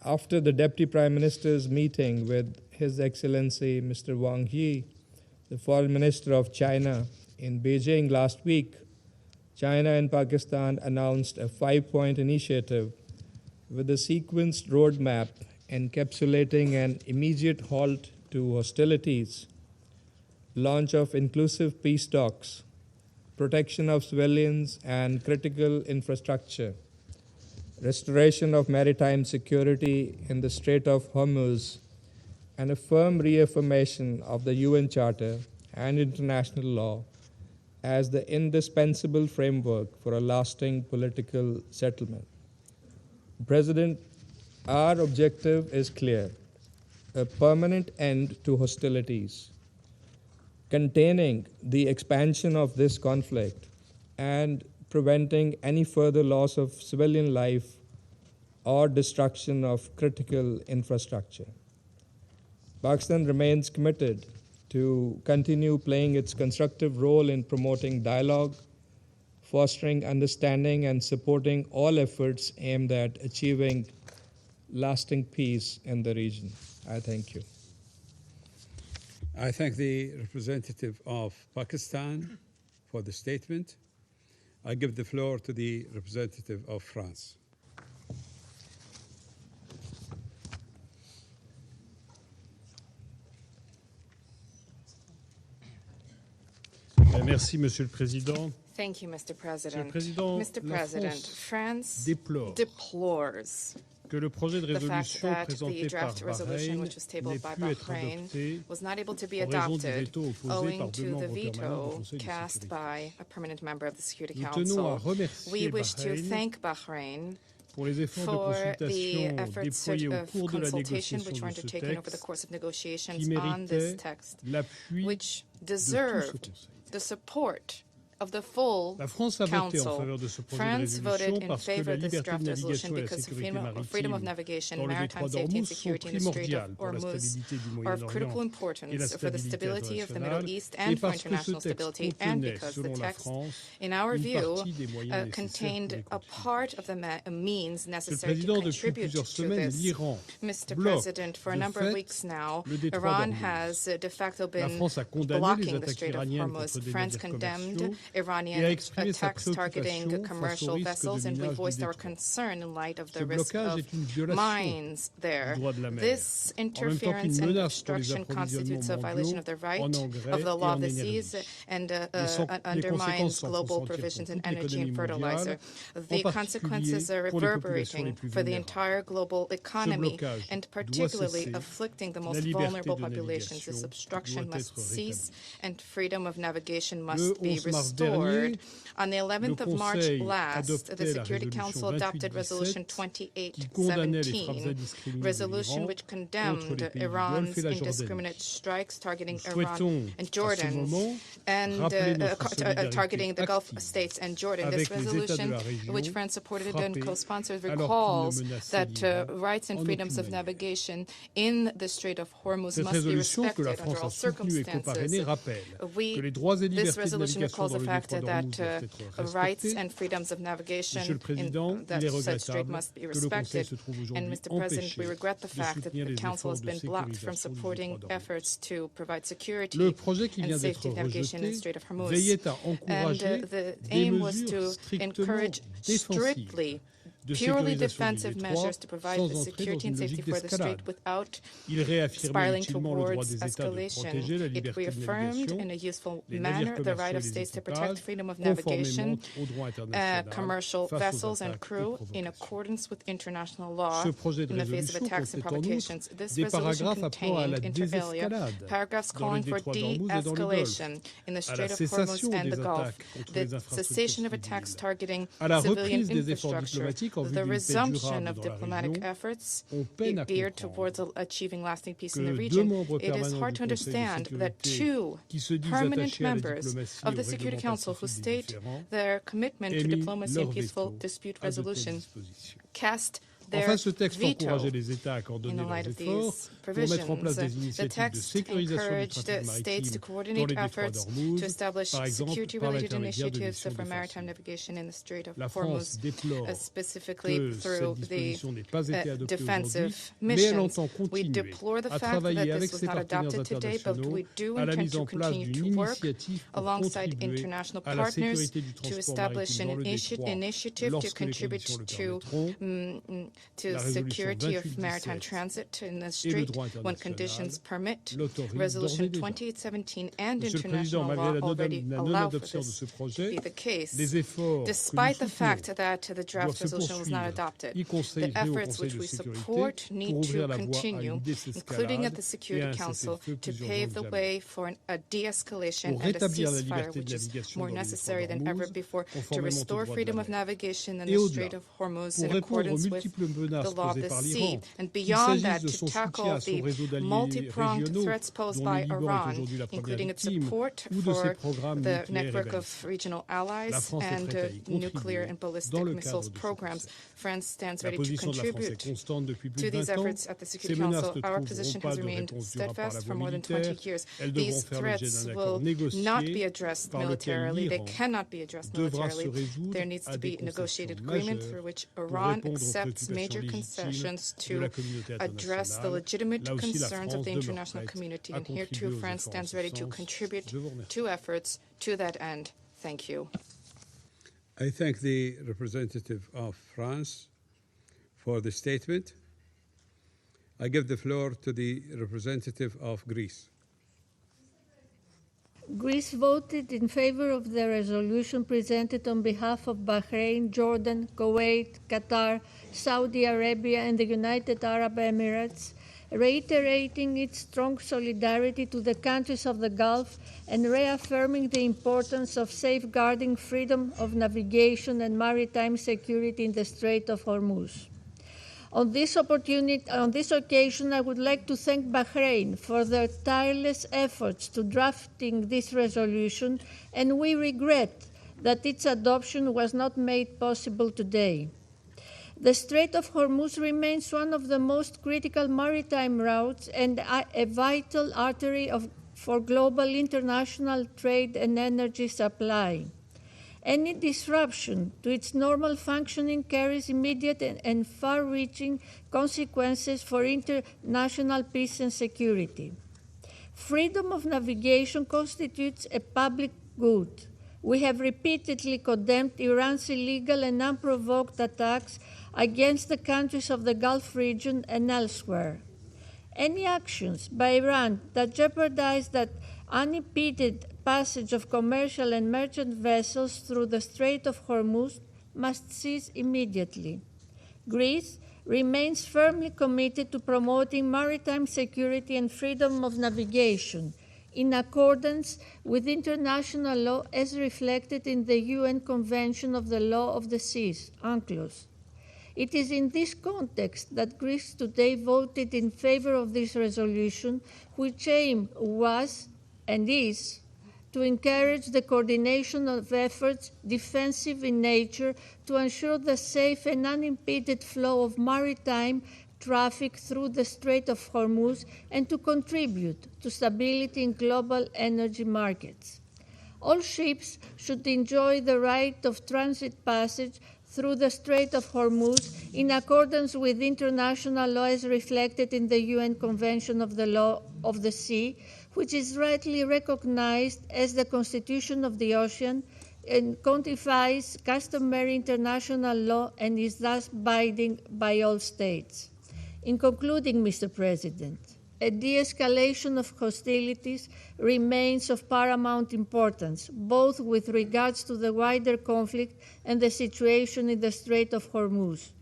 After the Deputy Prime Minister's meeting with His Excellency Mr. Wang Yi, the Foreign Minister of China, in Beijing last week, China and Pakistan announced a 5-point initiative with a sequenced roadmap encapsulating an immediate halt to hostilities, launch of inclusive peace talks, protection of civilians and critical infrastructure, restoration of maritime security in the Strait of Hormuz, and a firm reaffirmation of the UN Charter and international law as the indispensable framework for a lasting political settlement. President, our objective is clear: a permanent end to hostilities, containing the expansion of this conflict, and preventing any further loss of civilian life or destruction of critical infrastructure. Pakistan remains committed to continue playing its constructive role in promoting dialogue, fostering understanding, and supporting all efforts aimed at achieving lasting peace in the region. I thank you. I thank the representative of Pakistan for the statement. I give the floor to the representative of France. Merci, Monsieur le Président. Thank you, Mr. President. Mr. President, France déplore deplores que le projet de the fact résolution that présenté the par draft resolution Bahreïn which was tabled n'ait by pu être Bahrain adopté was not able to be en raison du adopted veto opposé owing par deux to the membres permanents du veto Conseil de cast sécurité. by a permanent member of the Security Nous tenons à Council. remercier We wish to Bahreïn thank Bahrain pour les efforts de for the consultation efforts déployés au of cours de la consultation which négociation were de ce undertaken over the texte course of qui negotiations on this méritait text, l'appui which de tout ce deserved Conseil. the support of the full La France a voté en Council. faveur de ce projet de France voted résolution in parce que favor la of this liberté draft de resolution navigation et la because sécurité freedom of maritime navigation, dans le maritime détroit safety and d'Ormuz sont security in the Strait of primordiales pour la Hormuz stabilité du are of critical Moyen-Orient et importance la for the stability of the Middle internationale East et and for parce que ce international texte stability, and contenait, because the selon la text, France, in our une view, partie des moyens nécessaires pour contained les a continuer. part of the means Monsieur le necessary to Président, depuis contribute plusieurs to semaines, this. l'Iran Mr. bloque President, for a de number of fait weeks now, le détroit Iran d'Ormuz. has de facto La been France a condamné les blocking the attaques Strait of iraniennes Hormuz. contre des France navires condemned commerciaux et a Iranian exprimé sa attacks targeting préoccupation face au commercial risque de vessels, and we minage du voiced our détroit. concern in light of Ce the risk blocage of est une violation mines there. du droit de la mer, This en même temps interference qu'une and menace pour les obstruction constitutes a approvisionnements violation of the mondiaux right en engrais of the et law en of the énergie. seas and Les undermines conséquences s'en font global sentir provisions pour in toute energy l'économie and fertilizer. mondiale, The en consequences are particulier pour les populations les reverberating plus for the vulnérables. entire global economy, blocage and doit particularly cesser. afflicting the La most liberté vulnerable de populations. This navigation obstruction doit must être cease, rétablie. and freedom of navigation Le must be 11 mars restored. On the 11th of March last, the Security Council adopted Resolution 2817, resolution which condemned Iran's indiscriminate strikes targeting Iran and Jordan, and targeting the Gulf states and Jordan. This resolution, which France supported and co-sponsored, recalls that rights and freedoms of navigation in the Strait of Hormuz must be respected under all circumstances. This resolution recalls the fact that rights and freedoms of navigation in that said strait must be respected. And Mr. President, we regret the fact that the Council has been blocked from supporting efforts to provide security and safety of navigation in the Strait of Hormuz. And the aim was to encourage strictly purely defensive measures to provide the security and safety for the strait without spiraling towards escalation. It reaffirmed in a useful manner the right of states to protect freedom of navigation, commercial vessels and crew in accordance with international law in the face of attacks and provocations. This resolution contained, inter alia, paragraphs calling for de-escalation in the Strait of Hormuz and the Gulf, the cessation of attacks targeting civilian infrastructure, the resumption of diplomatic efforts geared towards achieving lasting peace in the region. It is hard to understand that two permanent members of the Security Council who state their commitment to diplomacy and peaceful dispute resolution cast their veto in the light of these provisions. The text encouraged states to coordinate efforts to establish security-related initiatives for maritime navigation in the Strait of Hormuz, specifically through the defensive missions. We deplore the fact that this was not adopted today, but we do intend to continue to work alongside international partners to establish an initiative to contribute to security of maritime transit in the strait when conditions permit. Resolution 2817 and international law already allow for this to be the case. Despite the fact that the draft resolution was not adopted, the efforts which we support need to continue, including at the Security Council, to pave the way for a de-escalation and a ceasefire, which is more necessary than ever before, to restore freedom of navigation in the Strait of Hormuz in accordance with the law of the sea, and beyond that, to tackle the multi-pronged threats posed by Iran, including its support for the network of regional allies and nuclear and ballistic missiles programs. France stands ready to contribute to these efforts at the Security Council. Our position has remained steadfast for more than 20 years. These threats will not be addressed militarily. They cannot be addressed militarily. There needs to be a negotiated agreement through which Iran accepts major concessions to address the legitimate concerns of the international community. And here too, France stands ready to contribute to efforts to that end. Thank you. I thank the representative of France for the statement. I give the floor to the representative of Greece. Greece voted in favor of the resolution presented on behalf of Bahrain, Jordan, Kuwait, Qatar, Saudi Arabia, and the United Arab Emirates, reiterating its strong solidarity to the countries of the Gulf and reaffirming the importance of safeguarding freedom of navigation and maritime security in the Strait of Hormuz. On this occasion, I would like to thank Bahrain for their tireless efforts to drafting this resolution, and we regret that its adoption was not made possible today. The Strait of Hormuz remains one of the most critical maritime routes and a vital artery for global international trade and energy supply. Any disruption to its normal functioning carries immediate and far-reaching consequences for international peace and security. Freedom of navigation constitutes a public good. We have repeatedly condemned Iran's illegal and unprovoked attacks against the countries of the Gulf region and elsewhere. Any actions by Iran that jeopardize that unimpeded passage of commercial and merchant vessels through the Strait of Hormuz must cease immediately. Greece remains firmly committed to promoting maritime security and freedom of navigation, in accordance with international law as reflected in the UN Convention of the Law of the Seas, UNCLOS. It is in this context that Greece today voted in favor of this resolution, which aim was and is to encourage the coordination of efforts defensive in nature to ensure the safe and unimpeded flow of maritime traffic through the Strait of Hormuz and to contribute to stability in global energy markets. All ships should enjoy the right of transit passage through the Strait of Hormuz in accordance with international law as reflected in the UN Convention of the Law of the Sea, which is rightly recognized as the Constitution of the Ocean and codifies customary international law and is thus binding by all states. In concluding, Mr. President, a de-escalation of hostilities remains of paramount importance, both with regards to the wider conflict and the situation in the Strait of Hormuz.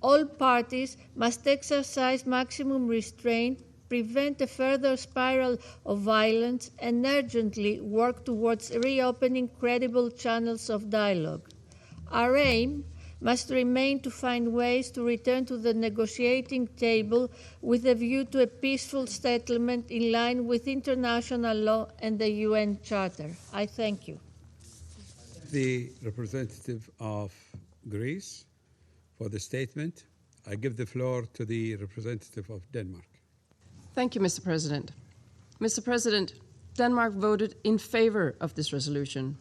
All parties must exercise maximum restraint, prevent a further spiral of violence, and urgently work towards reopening credible channels of dialogue. Our aim must remain to find ways to return to the negotiating table with a view to a peaceful settlement in line with international law and the UN Charter. I thank you. The representative of Greece for the statement. I give the floor to the representative of Denmark. Thank you, Mr. President. Mr. President, Denmark voted in favor of this resolution.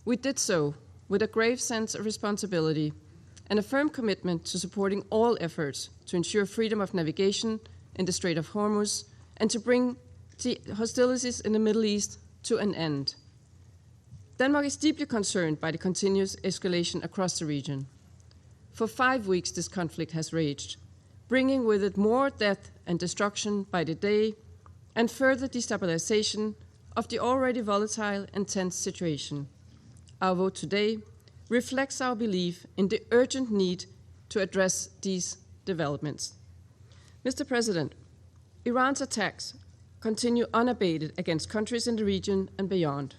We did so with a grave sense of responsibility and a firm commitment to supporting all efforts to ensure freedom of navigation in the Strait of Hormuz and to bring the hostilities in the Middle East to an end. Denmark is deeply concerned by the continuous escalation across the region. For 5 weeks, this conflict has raged, bringing with it more death and destruction by the day and further destabilization of the already volatile and tense situation. Our vote today reflects our belief in the urgent need to address these developments. Mr. President, Iran's attacks continue unabated against countries in the region and beyond.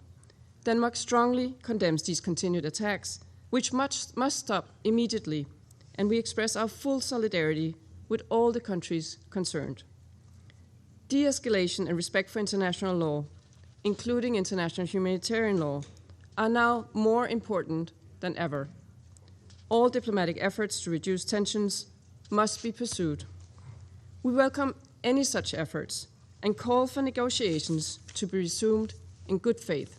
Denmark strongly condemns these continued attacks, which must stop immediately, and we express our full solidarity with all the countries concerned. De-escalation and respect for international law, including international humanitarian law, are now more important than ever. All diplomatic efforts to reduce tensions must be pursued. We welcome any such efforts and call for negotiations to be resumed in good faith.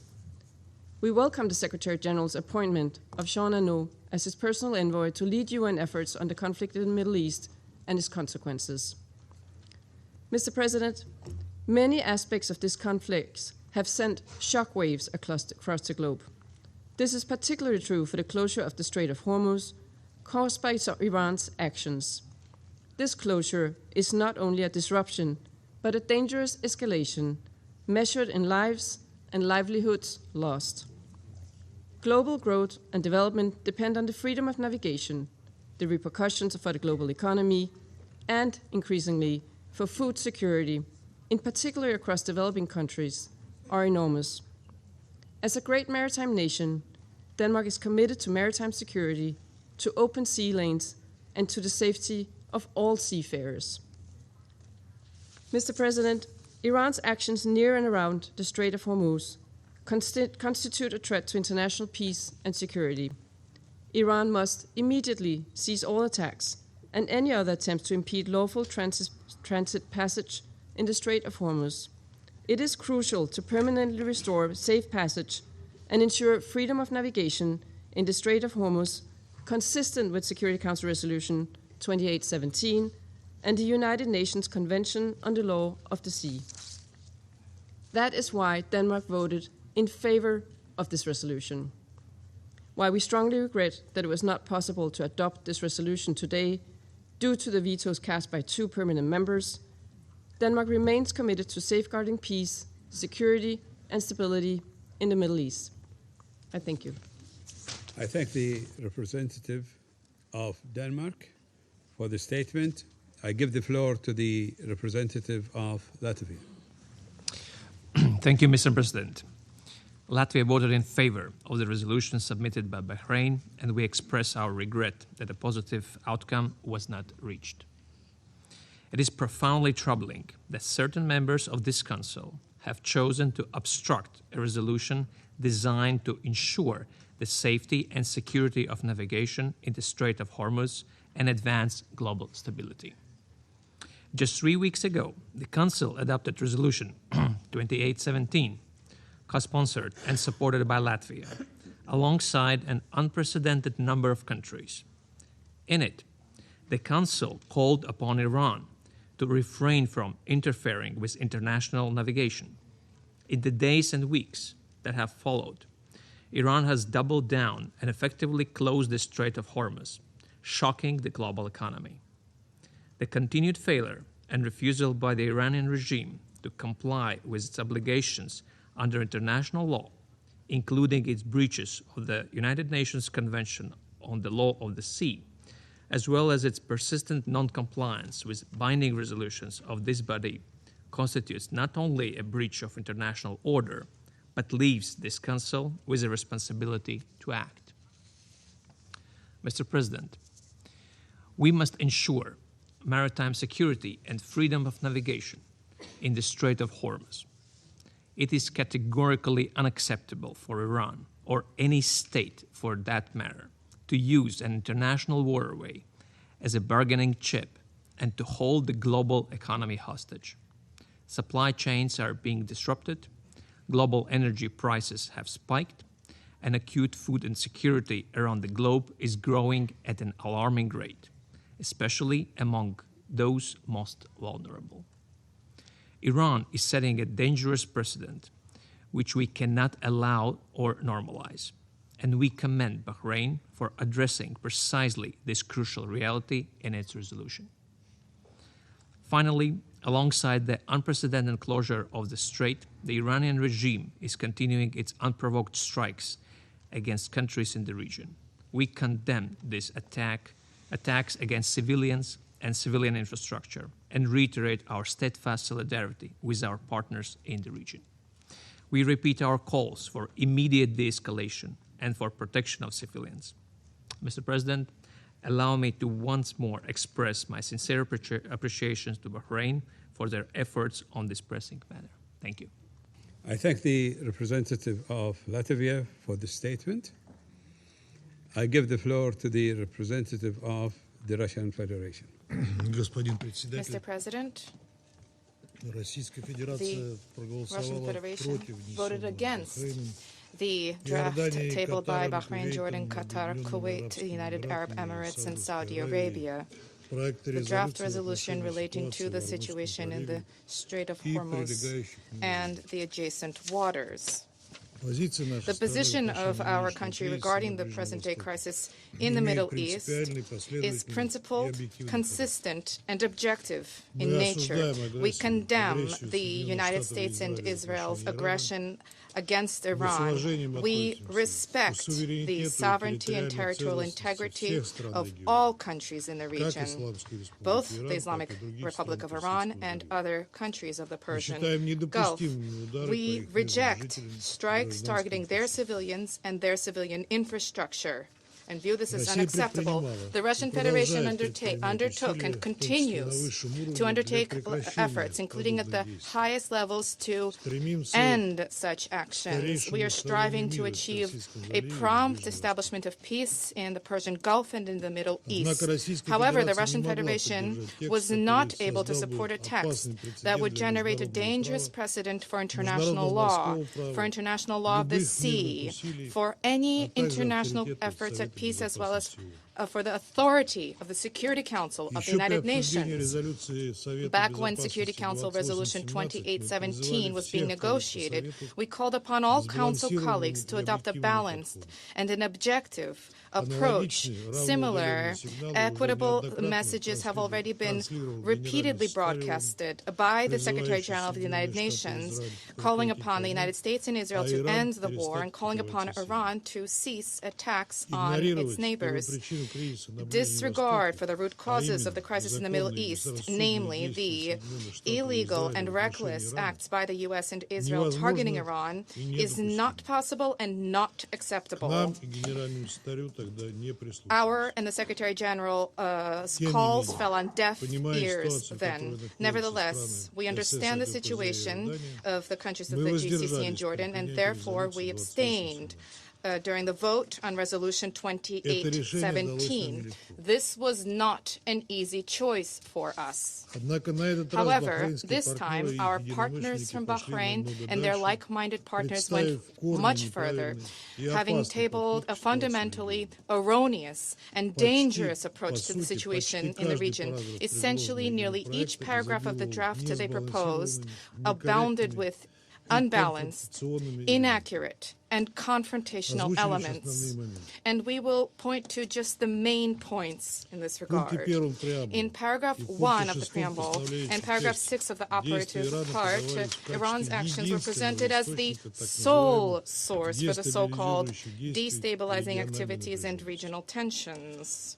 We welcome the Secretary General's appointment of Jean Arnaud as his personal envoy to lead UN efforts on the conflict in the Middle East and its consequences. Mr. President, many aspects of this conflict have sent shockwaves across the globe. This is particularly true for the closure of the Strait of Hormuz, caused by Iran's actions. This closure is not only a disruption, but a dangerous escalation, measured in lives and livelihoods lost. Global growth and development depend on the freedom of navigation, the repercussions for the global economy, and, increasingly, for food security, in particular across developing countries, are enormous. As a great maritime nation, Denmark is committed to maritime security, to open sea lanes, and to the safety of all seafarers. Mr. President, Iran's actions near and around the Strait of Hormuz constitute a threat to international peace and security. Iran must immediately cease all attacks and any other attempts to impede lawful transit passage in the Strait of Hormuz. It is crucial to permanently restore safe passage and ensure freedom of navigation in the Strait of Hormuz, consistent with Security Council Resolution 2817 and the United Nations Convention on the Law of the Sea. That is why Denmark voted in favor of this resolution. While we strongly regret that it was not possible to adopt this resolution today due to the vetoes cast by 2 permanent members, Denmark remains committed to safeguarding peace, security, and stability in the Middle East. I thank you. I thank the representative of Denmark for the statement. I give the floor to the representative of Latvia. Thank you, Mr. President. Latvia voted in favor of the resolution submitted by Bahrain, and we express our regret that a positive outcome was not reached. It is profoundly troubling that certain members of this Council have chosen to obstruct a resolution designed to ensure the safety and security of navigation in the Strait of Hormuz and advance global stability. Just 3 weeks ago, the Council adopted Resolution 2817, co-sponsored and supported by Latvia, alongside an unprecedented number of countries. In it, the Council called upon Iran to refrain from interfering with international navigation. In the days and weeks that have followed, Iran has doubled down and effectively closed the Strait of Hormuz, shocking the global economy. The continued failure and refusal by the Iranian regime to comply with its obligations under international law, including its breaches of the United Nations Convention on the Law of the Sea, as well as its persistent non-compliance with binding resolutions of this body, constitutes not only a breach of international order, but leaves this Council with a responsibility to act. Mr. President, we must ensure maritime security and freedom of navigation in the Strait of Hormuz. It is categorically unacceptable for Iran, or any state for that matter, to use an international waterway as a bargaining chip and to hold the global economy hostage. Supply chains are being disrupted, global energy prices have spiked, and acute food insecurity around the globe is growing at an alarming rate, especially among those most vulnerable. Iran is setting a dangerous precedent which we cannot allow or normalize, and we commend Bahrain for addressing precisely this crucial reality in its resolution. Finally, alongside the unprecedented closure of the strait, the Iranian regime is continuing its unprovoked strikes against countries in the region. We condemn this attacks against civilians and civilian infrastructure, and reiterate our steadfast solidarity with our partners in the region. We repeat our calls for immediate de-escalation and for protection of civilians. Mr. President, allow me to once more express my sincere appreciation to Bahrain for their efforts on this pressing matter. Thank you. I thank the representative of Latvia for the statement. I give the floor to the representative of the Russian Federation. Mr. President, the Russian Federation voted against the draft tabled by Bahrain, Jordan, Qatar, Kuwait, the United Arab Emirates, and Saudi Arabia. The draft resolution relating to the situation in the Strait of Hormuz and the adjacent waters. The position of our country regarding the present-day crisis in the Middle East is principled, consistent, and objective in nature. We condemn the United States and Israel's aggression against Iran. We respect the sovereignty and territorial integrity of all countries in the region, both the Islamic Republic of Iran and other countries of the Persian Gulf. We reject strikes targeting their civilians and their civilian infrastructure, and view this as unacceptable. The Russian Federation undertook and continues to undertake efforts, including at the highest levels, to end such actions. We are striving to achieve a prompt establishment of peace in the Persian Gulf and in the Middle East. However, the Russian Federation was not able to support a text that would generate a dangerous precedent for international law of the sea, for any international efforts at peace, as well as for the authority of the Security Council of the United Nations. Back when Security Council Resolution 2817 was being negotiated, we called upon all Council colleagues to adopt a balanced and an objective approach. Similar, equitable messages have already been repeatedly broadcasted by the Secretary General of the United Nations, calling upon the United States and Israel to end the war and calling upon Iran to cease attacks on its neighbors. disregard for the root causes of the crisis in the Middle East, namely the illegal and reckless acts by the U.S. and Israel targeting Iran, is not possible and not acceptable. Our and the Secretary General's calls fell on deaf ears then. Nevertheless, we understand the situation of the countries of the GCC and Jordan, and therefore we abstained during the vote on Resolution 2817. This was not an easy choice for us. However, this time, our partners from Bahrain and their like-minded partners went much further, having tabled a fundamentally erroneous and dangerous approach to the situation in the region. Essentially, nearly each paragraph of the draft they proposed abounded with unbalanced, inaccurate, and confrontational elements. And we will point to just the main points in this regard. In paragraph 1 of the preamble and paragraph 6 of the operative part, Iran's actions were presented as the sole source for the so-called destabilizing activities and regional tensions.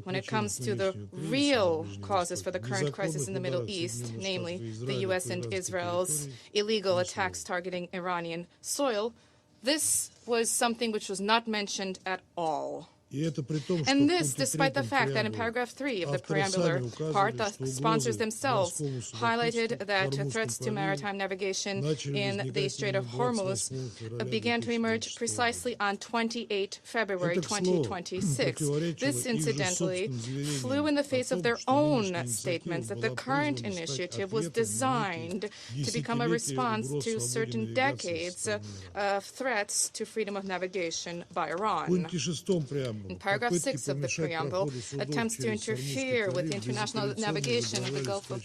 When it comes to the real causes for the current crisis in the Middle East, namely the U.S. and Israel's illegal attacks targeting Iranian soil, this was something which was not mentioned at all. And this, despite the fact that in paragraph 3 of the preambular part, the sponsors themselves highlighted that threats to maritime navigation in the Strait of Hormuz began to emerge precisely on 28 February 2026. This, incidentally, flew in the face of their own statements that the current initiative was designed to become a response to certain decades of threats to freedom of navigation by Iran. In paragraph 6 of the preamble, attempts to interfere with the international navigation of the Gulf of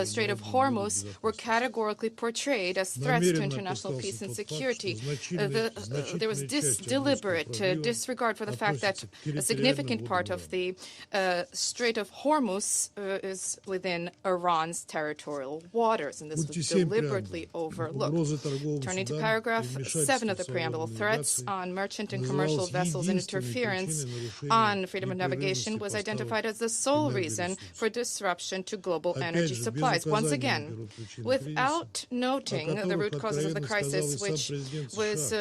Strait of Hormuz were categorically portrayed as threats to international peace and security. There was deliberate disregard for the fact that a significant part of the Strait of Hormuz is within Iran's territorial waters, and this was deliberately overlooked. Turning to paragraph 7 of the preamble, threats on merchant and commercial vessels and interference on freedom of navigation was identified as the sole reason for disruption to global energy supplies. Once again, without noting the root causes of the crisis, which was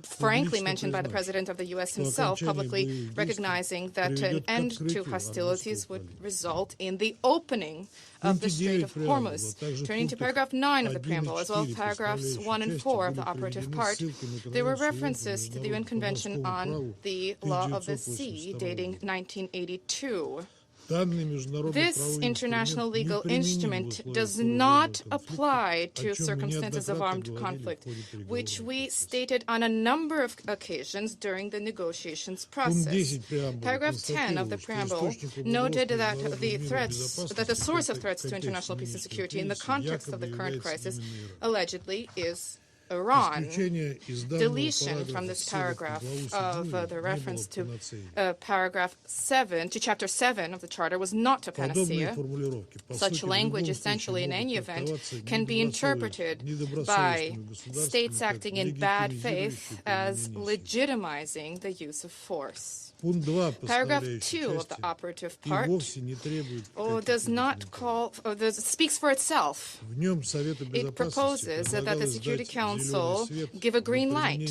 frankly mentioned by the President of the U.S. himself, publicly recognizing that an end to hostilities would result in the opening of the Strait of Hormuz. Turning to paragraph 9 of the preamble, as well as paragraphs 1 and 4 of the operative part, there were references to the UN Convention on the Law of the Sea, dating 1982. This international legal instrument does not apply to circumstances of armed conflict, which we stated on a number of occasions during the negotiations process. Paragraph 10 of the preamble noted that the source of threats to international peace and security in the context of the current crisis allegedly is Iran. Deletion from this paragraph of the reference to paragraph 7, to chapter 7 of the Charter was not a panacea. Such language, essentially, in any event, can be interpreted by states acting in bad faith as legitimizing the use of force. Paragraph 2 of the operative part does not call, speaks for itself. It proposes that the Security Council give a green light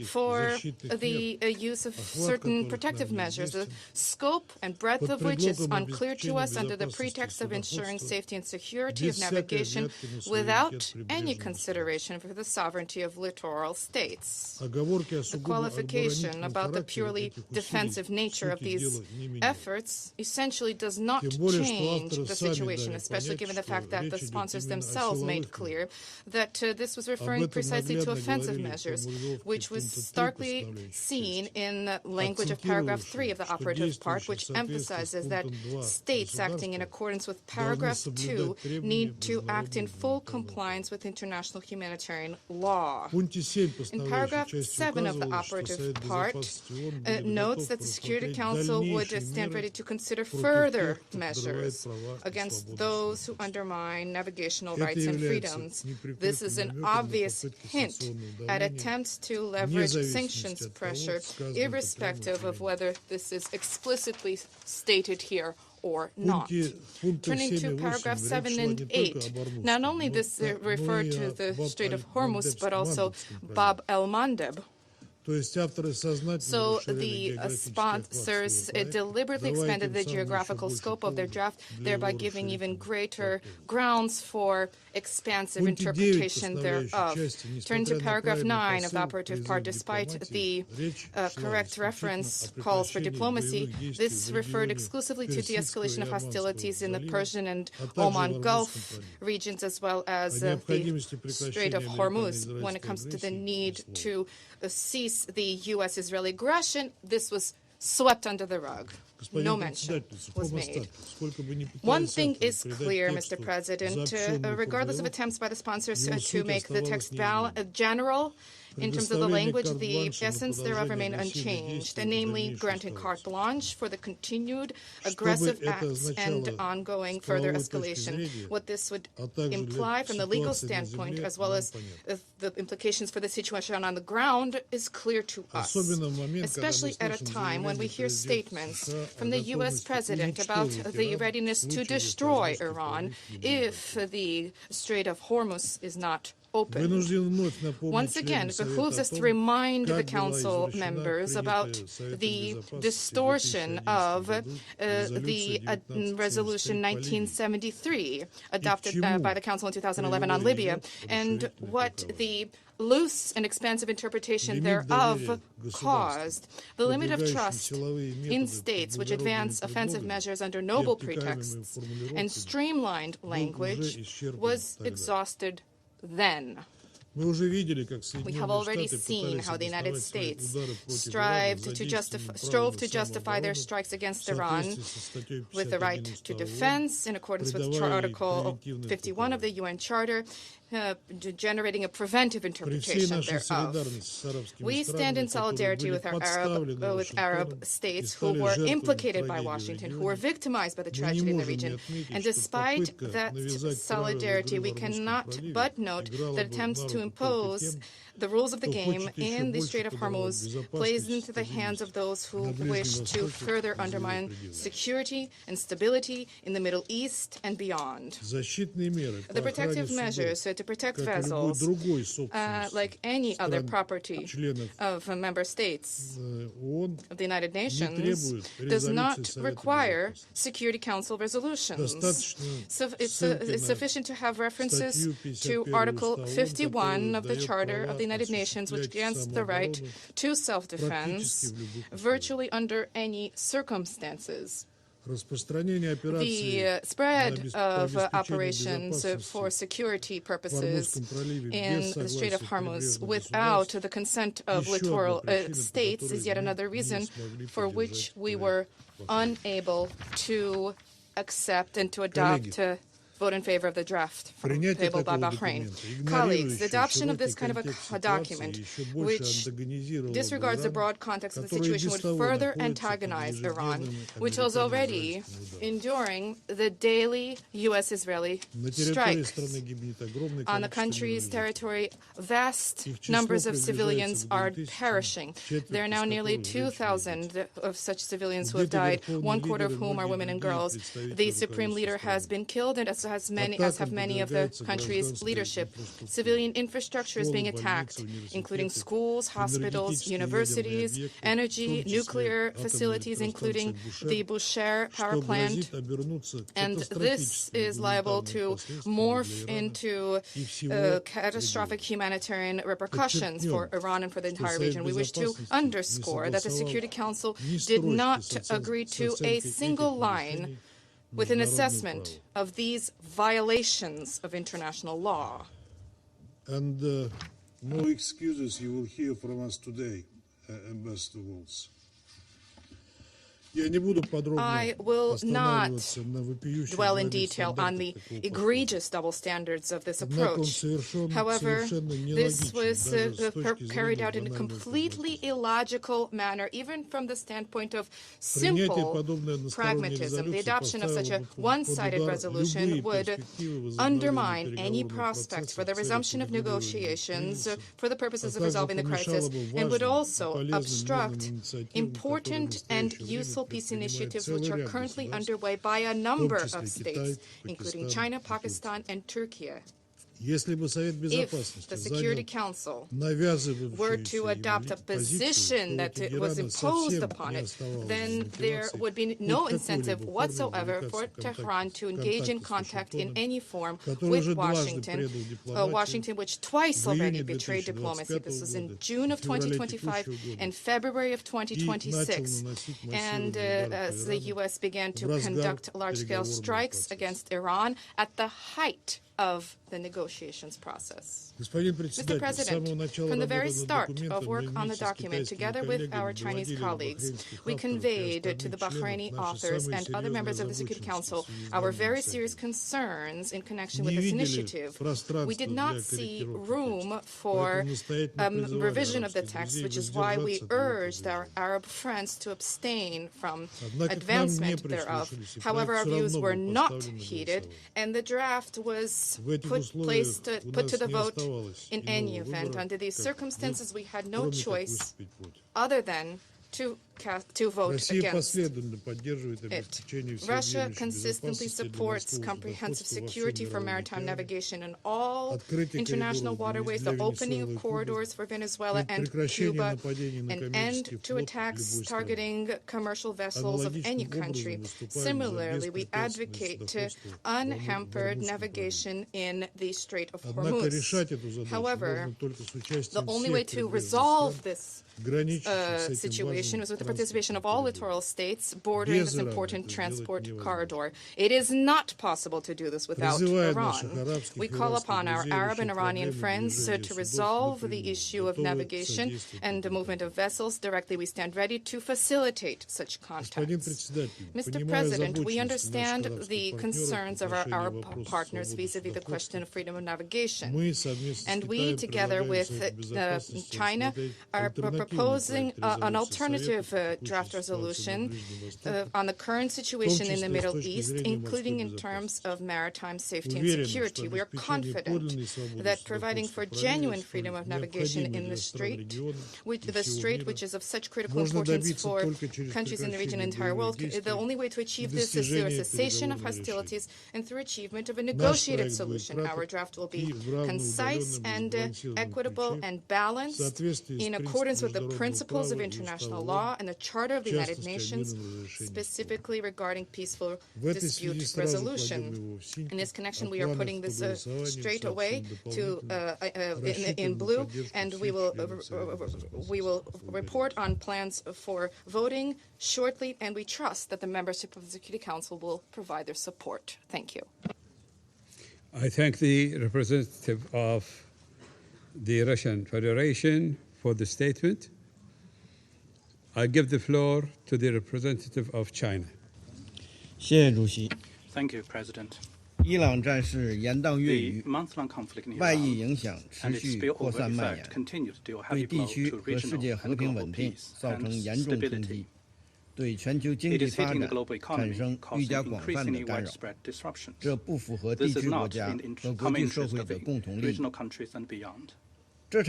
for the use of certain protective measures, the scope and breadth of which is unclear to us, under the pretext of ensuring safety and security of navigation without any consideration for the sovereignty of littoral states. The qualification about the purely defensive nature of these efforts essentially does not change the situation, especially given the fact that the sponsors themselves made clear that this was referring precisely to offensive measures, which was starkly seen in the language of paragraph 3 of the operative part, which emphasizes that states acting in accordance with paragraph 2 need to act in full compliance with international humanitarian law. In paragraph 7 of the operative part, notes that that the Security Council would stand ready to consider further measures against those who undermine navigational rights and freedoms. This is an obvious hint at attempts to leverage sanctions pressure, irrespective of whether this is explicitly stated here or not. Turning to paragraph 7 and 8, not only this referred to the Strait of Hormuz, but also Bab el-Mandeb. So the sponsors deliberately expanded the geographical scope of their draft, thereby giving even greater grounds for expansive interpretation thereof. Turning to paragraph 9 of the operative part, despite the correct reference calls for diplomacy, this referred exclusively to de-escalation of hostilities in the Persian and Oman Gulf regions, as well as the Strait of Hormuz. When it comes to the need to cease the U.S.-Israeli aggression, this was swept under the rug. No mention was made. One thing is clear, Mr. President, regardless of attempts by the sponsors to make the text general, in terms of the language, the essence thereof remained unchanged, namely granting carte blanche for the continued aggressive acts and ongoing further escalation. What this would imply from the legal standpoint, as well as the implications for the situation on the ground, is clear to us, especially at a time when we hear statements from the U.S. President about the readiness to destroy Iran if the Strait of Hormuz is not open. Once again, it behooves us to remind the Council members about the distortion of the Resolution 1973 adopted by the Council in 2011 on Libya, and what the loose and expansive interpretation thereof caused. The limit of trust in states which advance offensive measures under noble pretexts and streamlined language was exhausted then. We have already seen how the United States strove to justify their strikes against Iran with the right to defense in accordance with Article 51 of the UN Charter, generating a preventive interpretation thereof. We stand in solidarity with Arab states who were implicated by Washington, who were victimized by the tragedy in the region. And despite that solidarity, we cannot but note that attempts to impose the rules of the game in the Strait of Hormuz plays into the hands of those who wish to further undermine security and stability in the Middle East and beyond. The protective measures to protect vessels, like any other property of member states of the United Nations, does not require Security Council resolutions. So it's sufficient to have references to Article 51 of the Charter of the United Nations, which grants the right to self-defense virtually under any circumstances. The spread of operations for security purposes in the Strait of Hormuz without the consent of littoral states is yet another reason for which we were unable to accept and to adopt vote in favor of the draft tabled by Bahrain. Colleagues, the adoption of this kind of a document, which disregards the broad context of the situation, would further antagonize Iran, which was already enduring the daily U.S.-Israeli strikes. On the country's territory, vast numbers of civilians are perishing. There are now nearly 2,000 of such civilians who have died, one quarter of whom are women and girls. The supreme leader has been killed, and as have many of the country's leadership. Civilian infrastructure is being attacked, including schools, hospitals, universities, energy, nuclear facilities, including the Bushehr power plant. And this is liable to morph into catastrophic humanitarian repercussions for Iran and for the entire region. We wish to underscore that the Security Council did not agree to a single line with an assessment of these violations of international law. And no excuses you will hear from us today, Ambassador Waltz. I will not dwell in detail on the egregious double standards of this approach. However, this was carried out in a completely illogical manner, even from the standpoint of simple pragmatism. The adoption of such a one-sided resolution would undermine any prospect for the resumption of negotiations for the purposes of resolving the crisis, and would also obstruct important and useful peace initiatives which are currently underway by a number of states, including China, Pakistan, and Turkey. If the Security Council were to adopt a position that was imposed upon it, then there would be no incentive whatsoever for Tehran to engage in contact in any form with Washington, Washington which twice already betrayed diplomacy. This was in June of 2025 and February of 2026. And as the U.S. began to conduct large-scale strikes against Iran at the height of the negotiations process. Mr. President, from the very start of work on the document, together with our Chinese colleagues, we conveyed to the Bahraini authors and other members of the Security Council our very serious concerns in connection with this initiative. We did not see room for revision of the text, which is why we urged our Arab friends to abstain from advancement thereof. However, our views were not heeded, and the draft was put to the vote in any event. Under these circumstances, we had no choice other than to vote against it. Russia consistently supports comprehensive security for maritime navigation in all international waterways, the opening of corridors for Venezuela and Cuba, an end to attacks targeting commercial vessels of any country. Similarly, we advocate unhampered navigation in the Strait of Hormuz. However, the only way to resolve this situation was with the participation of all littoral states bordering this important transport corridor. It is not possible to do this without Iran. We call upon our Arab and Iranian friends to resolve the issue of navigation and the movement of vessels directly. We stand ready to facilitate such contacts. Mr. President, we understand the concerns of our Arab partners vis-à-vis the question of freedom of navigation. And we, together with China, are proposing an alternative draft resolution on the current situation in the Middle East, including in terms of maritime safety and security. We are confident that providing for genuine freedom of navigation in the strait, which is of such critical importance for countries in the region and the entire world, the only way to achieve this is through a cessation of hostilities and through achievement of a negotiated solution. Our draft will be concise and equitable and balanced in accordance with the principles of international law and the Charter of the United Nations, specifically regarding peaceful dispute resolution. In this connection, we are putting this straight away in blue, and we will report on plans for voting shortly, and we trust that the membership of the Security Council will provide their support. Thank you. I thank the representative of the Russian Federation for the statement. I give the floor to the representative of China. Thank you, President. The month-long conflict in Iran and its spillover effect continues to deal a heavy blow to regional and global peace and stability. It is hitting the global economy, causing increasingly widespread disruptions. This is not in the common interest of the regional countries and beyond. The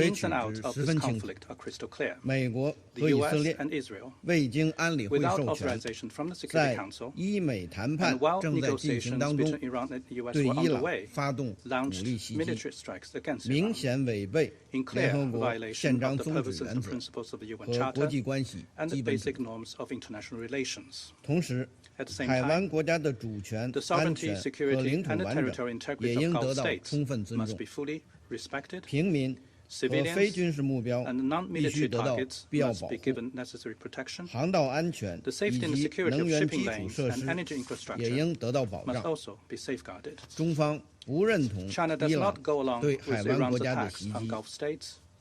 ins and outs of this conflict are crystal clear. The U.S. and Israel, without authorization from the Security Council, and while negotiations between Iran and the U.S. were underway, launched military strikes against Iran, in clear violation of the purposes and principles of the UN Charter and the basic norms of international relations. At the same time, the sovereignty, security, and the territorial integrity of Gulf states must be fully respected. Civilians and non-military targets must be given necessary protection. The safety and security of shipping lanes and energy infrastructure must also be safeguarded. China does not go along with Iran's attacks on Gulf states.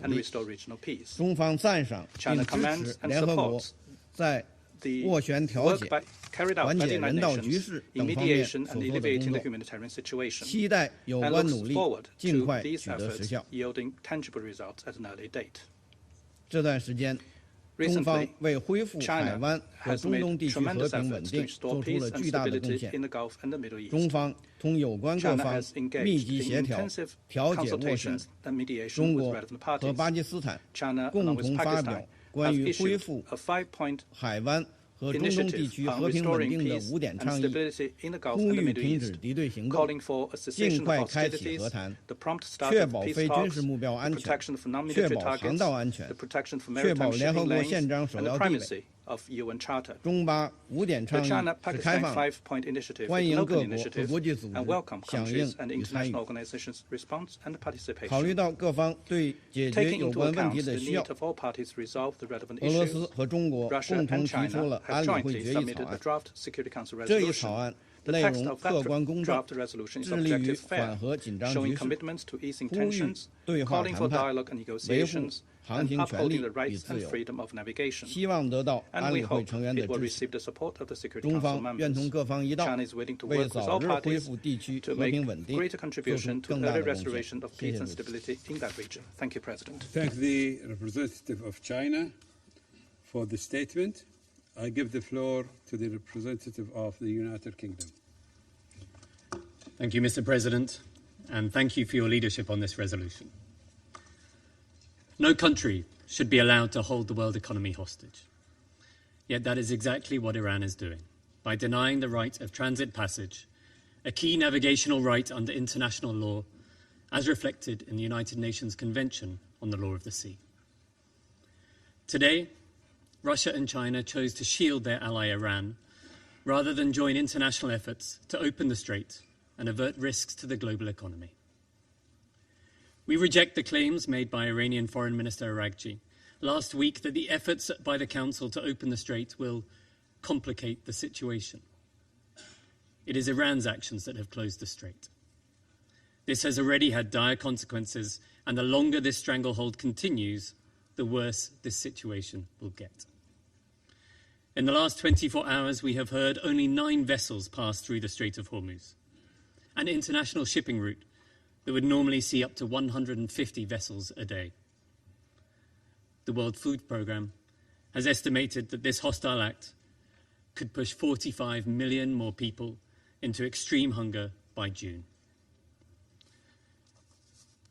努 and 力。 restore regional peace. 中方赞赏并 China 支 commends 持 and 联合国 supports 在 the 斡旋调 work 解、 carried out 缓 by 解 the 人 United 道局 Nations 势 in 等方面 mediation 所 and 做的 alleviating 工 the 作， humanitarian situation, 期待有 and 关 looks 努力 forward 尽 to 快 these 取得实 efforts 效。 yielding tangible results at an early date. 这段时间，中方 Recently, 为恢复海 China 湾和 has 中 made 东地区和 tremendous 平稳 efforts to 定 restore 做出 peace 了 and 巨大的贡 stability 献。 in the Gulf and the Middle 中 East. 方同有关各 China 方 has engaged 密集 in 协调、 intensive 调解斡旋， consultations and mediation 中 with 国 relevant 和 parties. 巴基斯坦 China, 共 along with 同发表 Pakistan, 关 have 于恢 issued 复 a 5-point 海湾和中东地 initiative 区 on 和平稳 restoring 定的 peace 5点 and 倡议， stability in the Gulf 呼 and the 吁 Middle 停止 East, 敌对行动， calling for a 尽 cessation 快 of 开启 hostilities, 和谈， the prompt start 确 of 保 peace 非军事 talks, 目标 the 安全， protection of 确 non-military 保航 targets, 道安全， the protection for 确保 maritime 联合 shipping 国 lanes, 宪章首 and the 要地位， primacy of UN Charter. 中巴5点 The 倡议是开 China-Pakistan 放， 5-point initiative 欢 is 迎 an 各 open 国和 initiative 国际组 and 织 welcome 响 countries 应 and 与参与 international。organizations' response and 考 participation. 虑到各方对解决 Taking 有 into 关问 account 题 the 的需要， need of all parties to resolve the relevant 俄罗斯 issues, 和中国 Russia 共同 and 提出 China 了 have 安理会 jointly 决议草 submitted a 案。 draft Security Council 这一草 resolution. 案 The 内 text 容 of 客 that 观公正， draft resolution is 致力于 objective, 缓 fair, 和紧张 showing 局势， commitments to easing 呼吁 tensions, 对话 calling 谈 for 判， dialogue and 维护 negotiations, 航 and 行权 upholding 利 the 与 rights 自 and 由， freedom of navigation. 希望得到 And 安 we 理会 hope 成员的 it will 支持。 receive the support of the Security 中 Council 方愿同 members. 各方一道， China is willing to 为 work with 早 all 日恢 parties 复地区 to 和 make 平稳定 greater 做 contribution 出 to 更大 early 的贡献。 restoration of 谢 peace 谢 and 主席。 stability in that region. Thank you, President. Thank the representative of China for the statement. I give the floor to the representative of the United Kingdom. Thank you, Mr. President, and thank you for your leadership on this resolution. No country should be allowed to hold the world economy hostage. Yet that is exactly what Iran is doing, by denying the right of transit passage, a key navigational right under international law, as reflected in the United Nations Convention on the Law of the Sea. Today, Russia and China chose to shield their ally Iran, rather than join international efforts to open the strait and avert risks to the global economy. We reject the claims made by Iranian Foreign Minister Araghchi last week that the efforts by the Council to open the strait will complicate the situation. It is Iran's actions that have closed the strait. This has already had dire consequences, and the longer this stranglehold continues, the worse this situation will get. In the last 24 hours, we have heard only 9 vessels pass through the Strait of Hormuz, an international shipping route that would normally see up to 150 vessels a day. The World Food Programme has estimated that this hostile act could push 45 million more people into extreme hunger by June.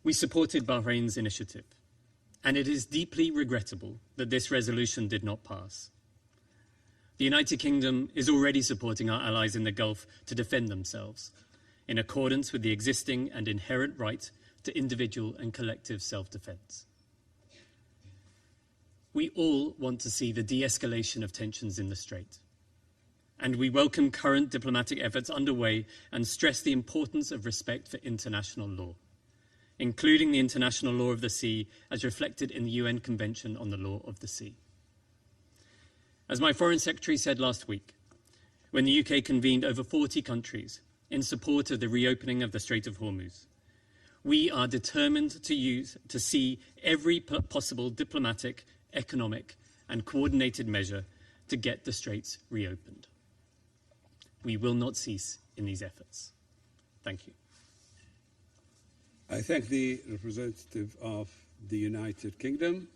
We supported Bahrain's initiative, and it is deeply regrettable that this resolution did not pass. The United Kingdom is already supporting our allies in the Gulf to defend themselves, in accordance with the existing and inherent right to individual and collective self-defense. We all want to see the de-escalation of tensions in the Strait, and we welcome current diplomatic efforts underway and stress the importance of respect for international law, including the international law of the sea as reflected in the UN Convention on the Law of the Sea. As my Foreign Secretary said last week, when the UK convened over 40 countries in support of the reopening of the Strait of Hormuz, we are determined to see every possible diplomatic, economic and coordinated measure to get the straits reopened. We will not cease in these efforts. Thank you. I thank the representative of the United Kingdom.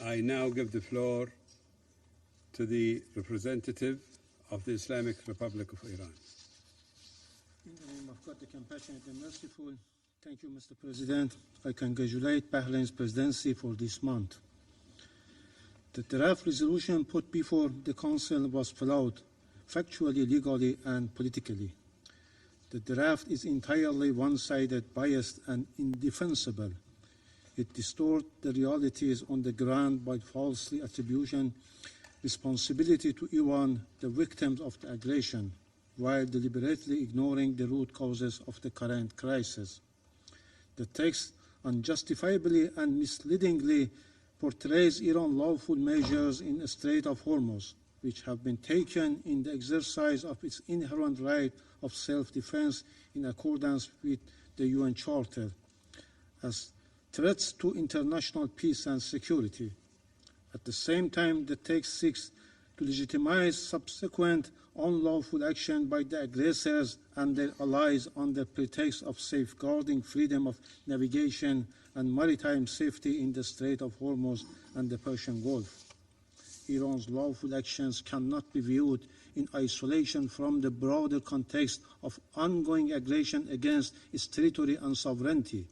I now give the floor to the representative of the Islamic Republic of Iran. In the name of God, the compassionate and merciful, thank you, Mr. President. I congratulate Bahrain's presidency for this month. The draft resolution put before the Council was flawed, factually, legally, and politically. The draft is entirely one-sided, biased, and indefensible. It distorts the realities on the ground by falsely attributing responsibility to Iran, the victims of the aggression, while deliberately ignoring the root causes of the current crisis. The text unjustifiably and misleadingly portrays Iran's lawful measures in the Strait of Hormuz, which have been taken in the exercise of its inherent right of self-defense in accordance with the UN Charter, as threats to international peace and security. At the same time, the text seeks to legitimize subsequent unlawful action by the aggressors and their allies under pretext of safeguarding freedom of navigation and maritime safety in the Strait of Hormuz and the Persian Gulf. Iran's lawful actions cannot be viewed in isolation from the broader context of ongoing aggression against its territory and sovereignty.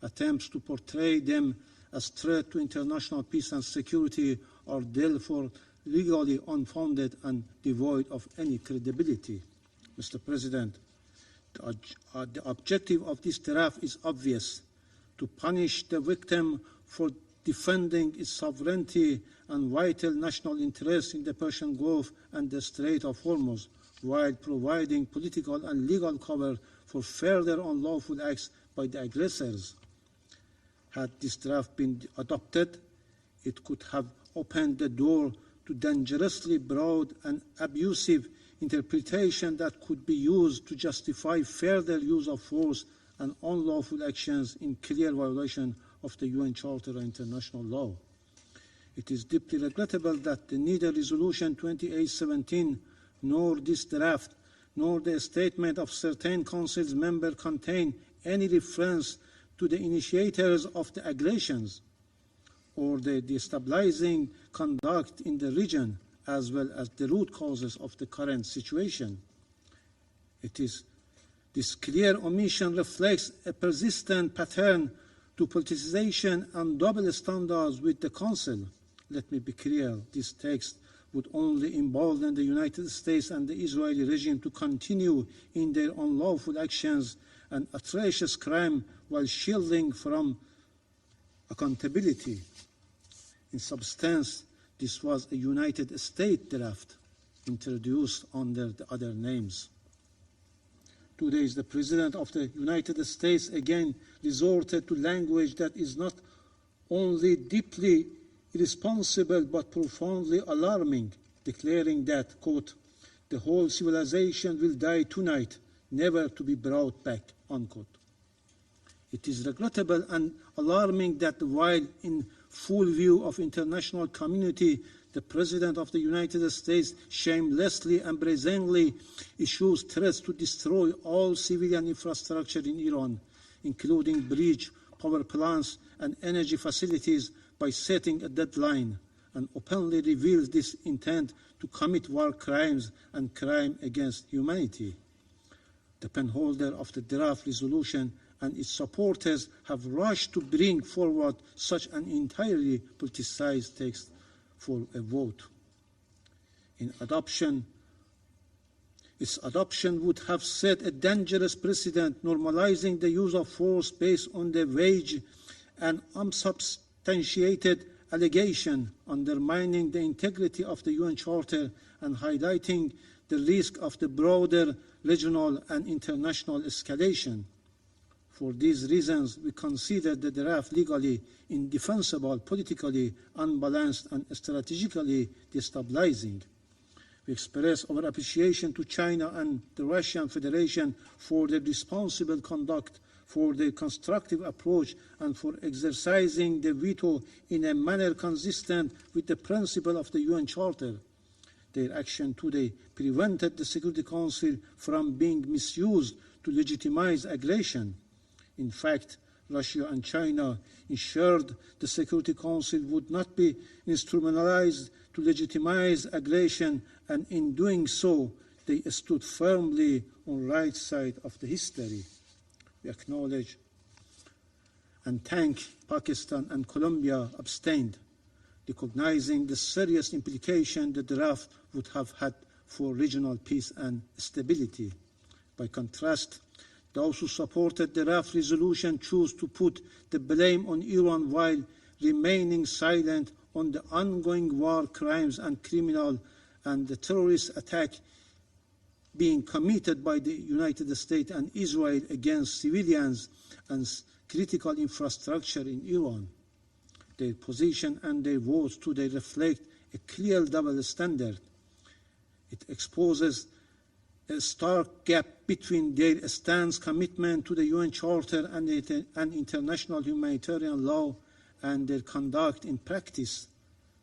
Attempts to portray them as threat to international peace and security are therefore legally unfounded and devoid of any credibility. Mr. President, the objective of this draft is obvious: to punish the victim for defending its sovereignty and vital national interests in the Persian Gulf and the Strait of Hormuz, while providing political and legal cover for further unlawful acts by the aggressors. Had this draft been adopted, it could have opened the door to dangerously broad and abusive interpretation that could be used to justify further use of force and unlawful actions in clear violation of the UN Charter and international law. It is deeply regrettable that neither Resolution 2817 nor this draft nor the statement of certain Council's members contain any reference to the initiators of the aggressions or the destabilizing conduct in the region, as well as the root causes of the current situation. This clear omission reflects a persistent pattern to politicization and double standards with the Council. Let me be clear, this text would only embolden the United States and the Israeli regime to continue in their unlawful actions and atrocious crime while shielding from accountability. In substance, this was a United States draft introduced under the other names. Today, the President of the United States again resorted to language that is not only deeply irresponsible but profoundly alarming, declaring that, quote, "the whole civilization will die tonight, never to be brought back," unquote. It is regrettable and alarming that while in full view of international community, the President of the United States shamelessly and brazenly issues threats to destroy all civilian infrastructure in Iran, including bridge, power plants, and energy facilities, by setting a deadline, and openly reveals this intent to commit war crimes and crime against humanity. The penholder of the draft resolution and its supporters have rushed to bring forward such an entirely politicized text for a vote. Its adoption would have set a dangerous precedent, normalizing the use of force based on the vague and unsubstantiated allegation, undermining the integrity of the UN Charter and highlighting the risk of the broader regional and international escalation. For these reasons, we consider the draft legally indefensible, politically unbalanced, and strategically destabilizing. We express our appreciation to China and the Russian Federation for their responsible conduct, for their constructive approach, and for exercising the veto in a manner consistent with the principle of the UN Charter. Their action today prevented the Security Council from being misused to legitimize aggression. In fact, Russia and China ensured the Security Council would not be instrumentalized to legitimize aggression, and in doing so, they stood firmly on the right side of the history. We acknowledge and thank Pakistan and Colombia abstained, recognizing the serious implication the draft would have had for regional peace and stability. By contrast, those who supported the draft resolution chose to put the blame on Iran while remaining silent on the ongoing war crimes and criminal and the terrorist attack being committed by the United States and Israel against civilians and critical infrastructure in Iran. Their position and their votes today reflect a clear double standard. It exposes a stark gap between their stance commitment to the UN Charter and international humanitarian law and their conduct in practice.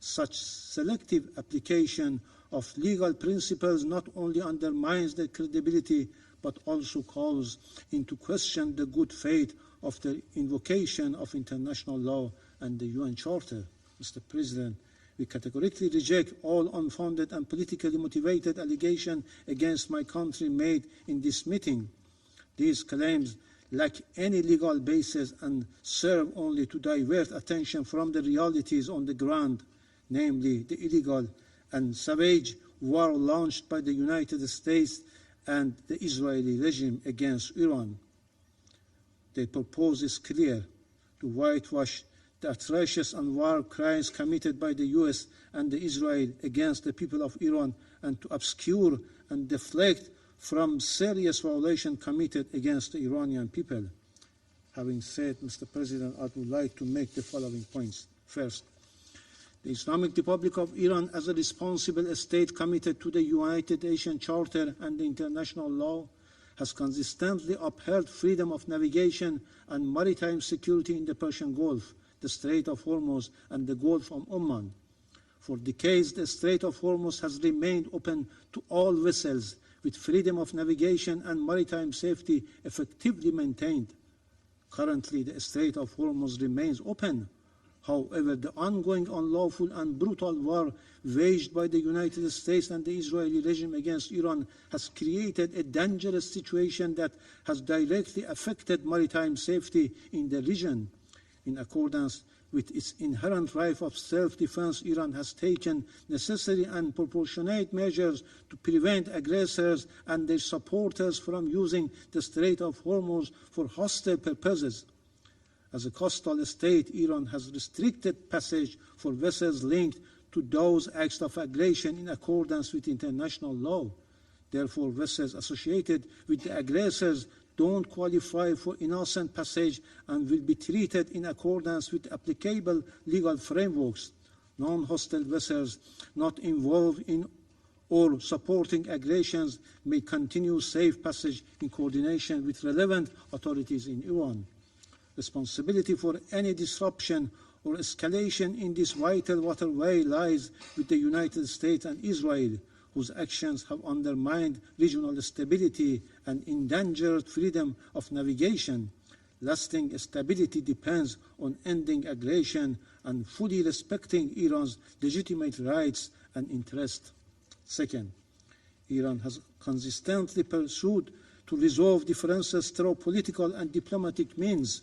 Such selective application of legal principles not only undermines their credibility, but also calls into question the good faith of the invocation of international law and the UN Charter. Mr. President, we categorically reject all unfounded and politically motivated allegations against my country made in this meeting. These claims lack any legal basis and serve only to divert attention from the realities on the ground, namely the illegal and savage war launched by the United States and the Israeli regime against Iran. Their purpose is clear: to whitewash the atrocious and war crimes committed by the US and Israel against the people of Iran, and to obscure and deflect from serious violation committed against the Iranian people. Having said, Mr. President, I would like to make the following points. First, the Islamic Republic of Iran, as a responsible state committed to the United Nations Charter and the international law, has consistently upheld freedom of navigation and maritime security in the Persian Gulf, the Strait of Hormuz, and the Gulf of Oman. For decades, the Strait of Hormuz has remained open to all vessels, with freedom of navigation and maritime safety effectively maintained. Currently, the Strait of Hormuz remains open. However, the ongoing unlawful and brutal war waged by the United States and the Israeli regime against Iran has created a dangerous situation that has directly affected maritime safety in the region. In accordance with its inherent right of self-defense, Iran has taken necessary and proportionate measures to prevent aggressors and their supporters from using the Strait of Hormuz for hostile purposes. As a coastal state, Iran has restricted passage for vessels linked to those acts of aggression in accordance with international law. Therefore, vessels associated with the aggressors don't qualify for innocent passage and will be treated in accordance with applicable legal frameworks. Non-hostile vessels not involved in or supporting aggressions may continue safe passage in coordination with relevant authorities in Iran. Responsibility for any disruption or escalation in this vital waterway lies with the United States and Israel, whose actions have undermined regional stability and endangered freedom of navigation. Lasting stability depends on ending aggression and fully respecting Iran's legitimate rights and interests. Second, Iran has consistently pursued to resolve differences through political and diplomatic means,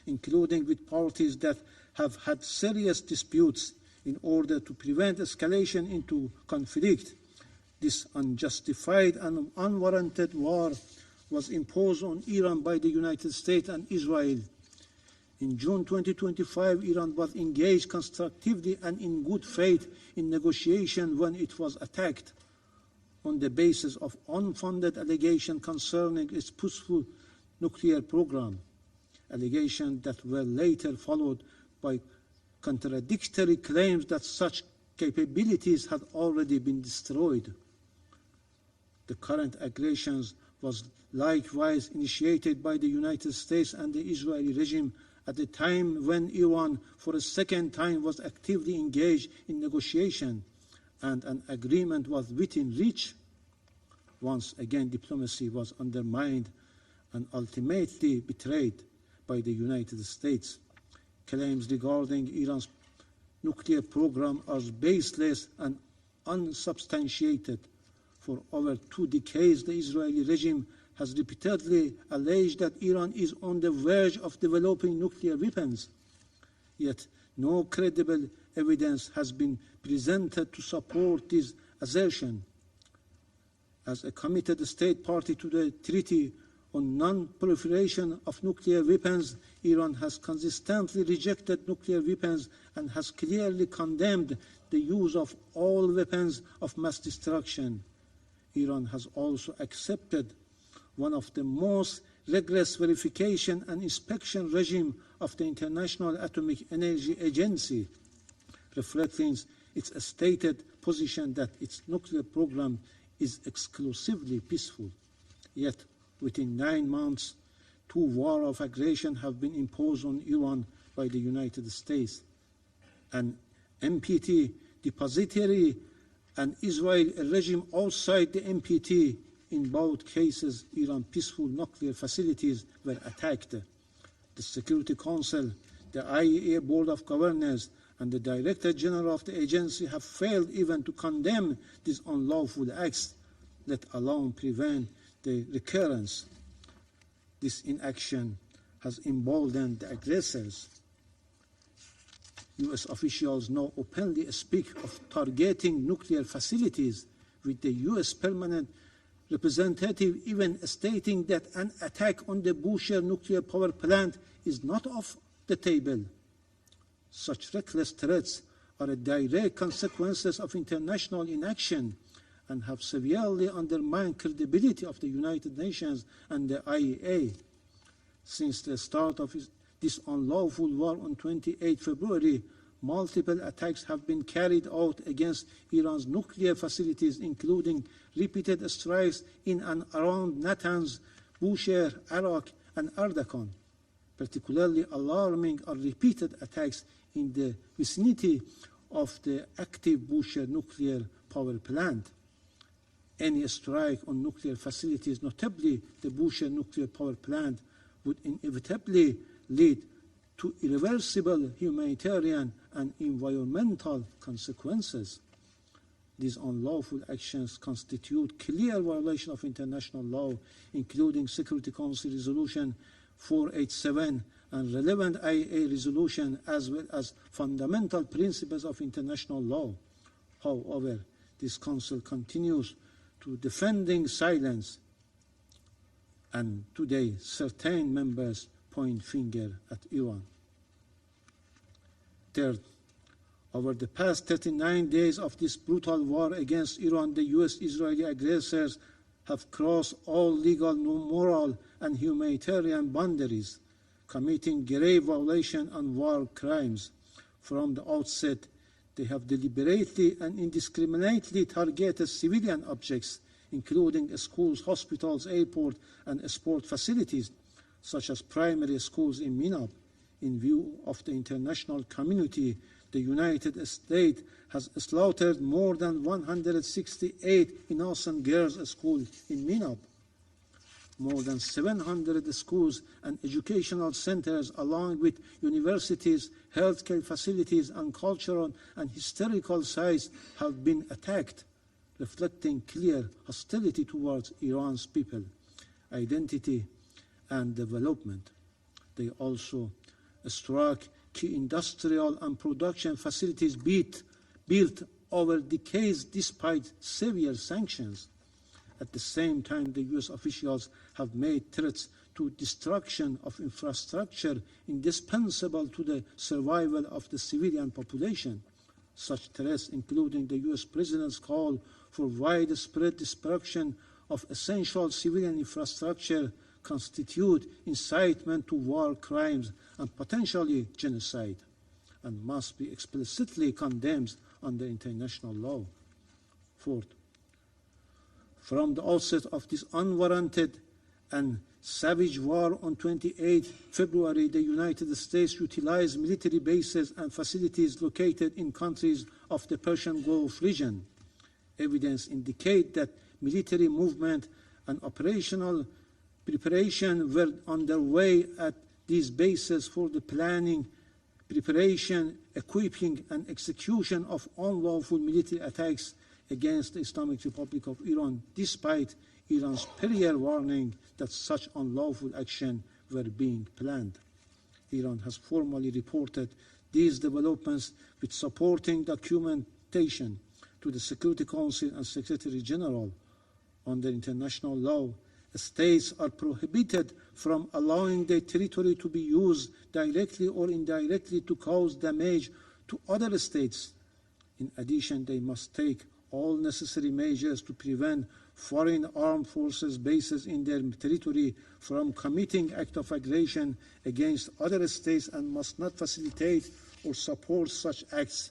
including with parties that have had serious disputes, in order to prevent escalation into conflict. This unjustified and unwarranted war was imposed on Iran by the United States and Israel. In June 2025, Iran was engaged constructively and in good faith in negotiation when it was attacked on the basis of unfounded allegations concerning its peaceful nuclear program, allegations that were later followed by contradictory claims that such capabilities had already been destroyed. The current aggressions was likewise initiated by the United States and the Israeli regime at the time when Iran, for a second time, was actively engaged in negotiation, and an agreement was within reach. Once again, diplomacy was undermined and ultimately betrayed by the United States. Claims regarding Iran's nuclear program are baseless and unsubstantiated. For over 2 decades, the Israeli regime has repeatedly alleged that Iran is on the verge of developing nuclear weapons. Yet no credible evidence has been presented to support this assertion. As a committed state party to the Treaty on Non-Proliferation of Nuclear Weapons, Iran has consistently rejected nuclear weapons and has clearly condemned the use of all weapons of mass destruction. Iran has also accepted one of the most rigorous verification and inspection regime of the International Atomic Energy Agency, reflecting its stated position that its nuclear program is exclusively peaceful. Yet, within 9 months, 2 wars of aggression have been imposed on Iran by the United States. An NPT depository and Israel, a regime outside the NPT. In both cases, Iran's peaceful nuclear facilities were attacked. The Security Council, the IAEA Board of Governors, and the Director General of the agency have failed even to condemn these unlawful acts, let alone prevent the recurrence. This inaction has emboldened the aggressors. U.S. officials now openly speak of targeting nuclear facilities, with the U.S. permanent representative even stating that an attack on the Bushehr nuclear power plant is not off the table. Such reckless threats are a direct consequences of international inaction and have severely undermined credibility of the United Nations and the IAEA. Since the start of this unlawful war on 28 February, multiple attacks have been carried out against Iran's nuclear facilities, including repeated strikes in and around Natanz, Bushehr, Arak, and Ardakan. Particularly alarming are repeated attacks in the vicinity of the active Bushehr nuclear power plant. Any strike on nuclear facilities, notably the Bushehr nuclear power plant, would inevitably lead to irreversible humanitarian and environmental consequences. These unlawful actions constitute clear violation of international law, including Security Council Resolution 487 and relevant IAEA resolution, as well as fundamental principles of international law. However, this Council continues to defending silence, and today certain members point finger at Iran. Third, over the past 39 days of this brutal war against Iran, the US-Israeli aggressors have crossed all legal, moral, and humanitarian boundaries, committing grave violation and war crimes. From the outset, they have deliberately and indiscriminately targeted civilian objects, including schools, hospitals, airports, and sport facilities, such as primary schools in Minab. In view of the international community, the United States has slaughtered more than 168 innocent girls at school in Minab. More than 700 schools and educational centers, along with universities, healthcare facilities, and cultural and historical sites have been attacked, reflecting clear hostility towards Iran's people, identity, and development. They also struck key industrial and production facilities built over decades despite severe sanctions. At the same time, the US officials have made threats to destruction of infrastructure indispensable to the survival of the civilian population. Such threats, including the US President's call for widespread destruction of essential civilian infrastructure, constitute incitement to war crimes and potentially genocide, and must be explicitly condemned under international law. Fourth, from the outset of this unwarranted and savage war on 28 February, the United States utilized military bases and facilities located in countries of the Persian Gulf region. Evidence indicates that military movement and operational preparation were underway at these bases for the planning, preparation, equipping, and execution of unlawful military attacks against the Islamic Republic of Iran, despite Iran's prior warning that such unlawful action were being planned. Iran has formally reported these developments with supporting documentation to the Security Council and Secretary General. Under international law, states are prohibited from allowing their territory to be used directly or indirectly to cause damage to other states. In addition, they must take all necessary measures to prevent foreign armed forces bases in their territory from committing acts of aggression against other states and must not facilitate or support such acts.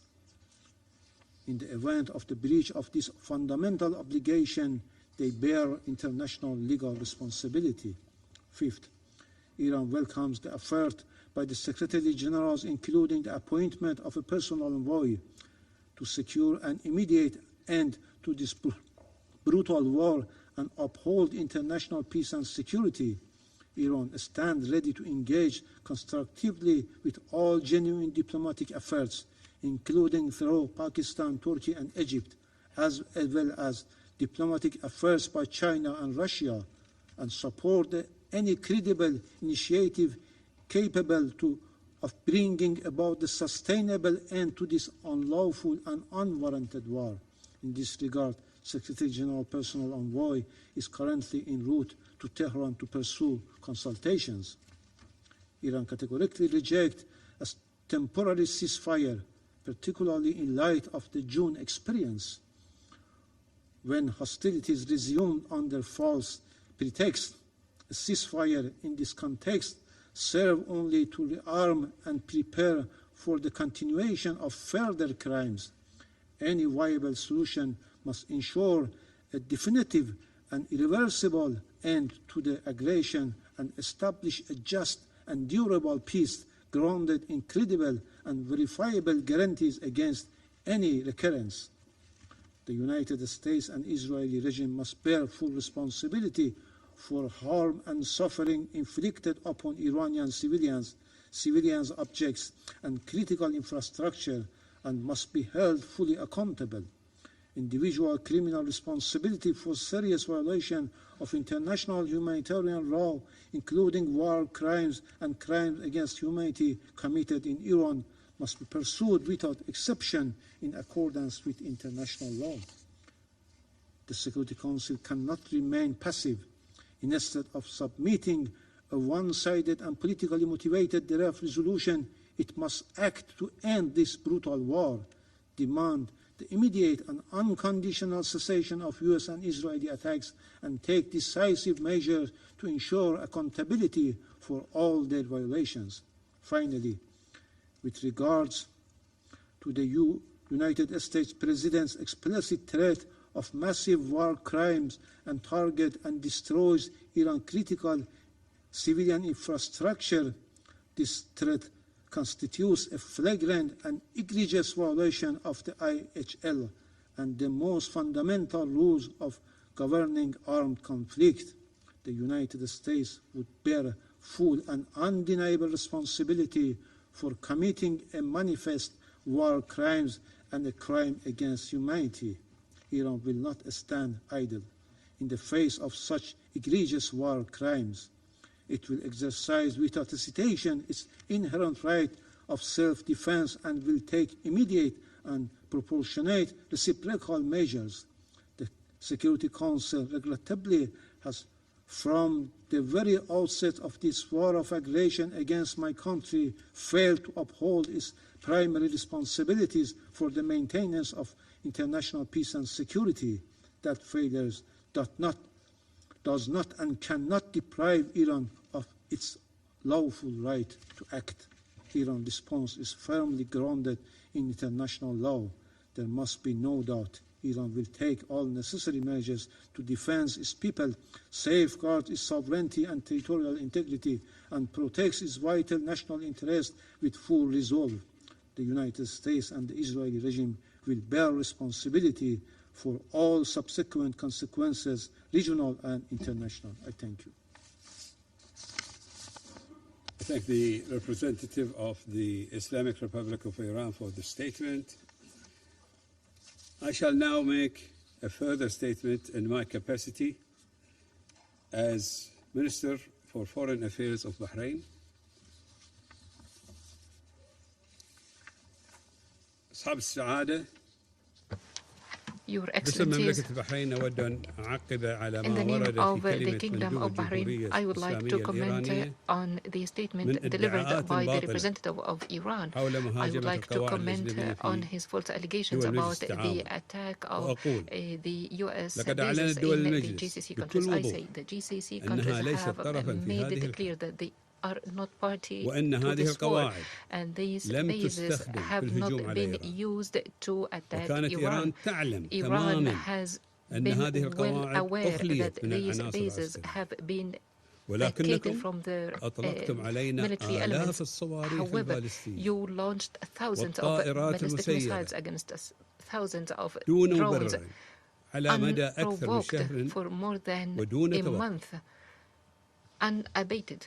In the event of the breach of this fundamental obligation, they bear international legal responsibility. Fifth, Iran welcomes the effort by the Secretary Generals, including the appointment of a personal envoy, to secure an immediate end to this brutal war and uphold international peace and security. Iran stands ready to engage constructively with all genuine diplomatic efforts, including through Pakistan, Turkey, and Egypt, as well as diplomatic efforts by China and Russia, and support any credible initiative capable of bringing about the sustainable end to this unlawful and unwarranted war. In this regard, Secretary General Personal Envoy is currently en route to Tehran to pursue consultations. Iran categorically rejects temporary ceasefire, particularly in light of the June experience, when hostilities resumed under false pretext. A ceasefire in this context serves only to rearm and prepare for the continuation of further crimes. Any viable solution must ensure a definitive and irreversible end to the aggression and establish a just and durable peace grounded in credible and verifiable guarantees against any recurrence. The United States and Israeli regime must bear full responsibility for harm and suffering inflicted upon Iranian civilians, objects, and critical infrastructure, and must be held fully accountable. Individual criminal responsibility for serious violation of international humanitarian law, including war crimes and crimes against humanity committed in Iran, must be pursued without exception in accordance with international law. The Security Council cannot remain passive. Instead of submitting a one-sided and politically motivated draft resolution, it must act to end this brutal war, demand the immediate and unconditional cessation of US and Israeli attacks, and take decisive measures to ensure accountability for all their violations. Finally, with regards to the United States President's explicit threat of massive war crimes and target and destroys Iran's critical civilian infrastructure, this threat constitutes a flagrant and egregious violation of the IHL and the most fundamental rules of governing armed conflict. The United States would bear full and undeniable responsibility for committing a manifest war crimes and a crime against humanity. Iran will not stand idle in the face of such egregious war crimes. It will exercise without hesitation its inherent right of self-defense and will take immediate and proportionate reciprocal measures. The Security Council regrettably has, from the very outset of this war of aggression against my country, failed to uphold its primary responsibilities for the maintenance of international peace and security. That failure does not and cannot deprive Iran of its lawful right to act. Iran's response is firmly grounded in international law. There must be no doubt Iran will take all necessary measures to defend its people, safeguard its sovereignty and territorial integrity, and protect its vital national interests with full resolve. The United States and the Israeli regime will bear responsibility for all subsequent consequences, regional and international. I thank you. I thank the representative of the Islamic Republic of Iran for the statement. I shall now make a further statement in my capacity as Minister for Foreign Affairs of Bahrain. أصحاب السعادة Your باسم Excellencies, مملكة البحرين أود أن أعقب على in the ما name ورد of في the كلمة Kingdom مندوب of Bahrain, الجمهورية I would like to الإسلامية comment الإيرانية on the statement من delivered ادعاءات by the باطلة representative of Iran. حول I would مهاجمة like to القواعد comment الأجنبية on في his false allegations دول about مجلس التعاون. the attack of وأقول the US لقد bases أعلنت دول in the المجلس GCC بكل countries. I وضوح say the GCC أنها countries ليست have طرفا في made هذه it الحرب clear that they are not party وأن to هذه this war, القواعد and these لم bases تستخدم في have الهجوم not على been إيران. used to attack وكانت إيران Iran. تعلم Iran تماما has أن been هذه well القواعد aware that أخليت من these العناصر bases العسكرية have been taken ولكنكم from their أطلقتم علينا military آلاف elements. الصواريخ However, البالستية you launched thousands of والطائرات ballistic المسيرة missiles against us, thousands of دون drones, مبرر على مدى أكثر من unprovoked شهر for more than ودون a توقف. month, unabated.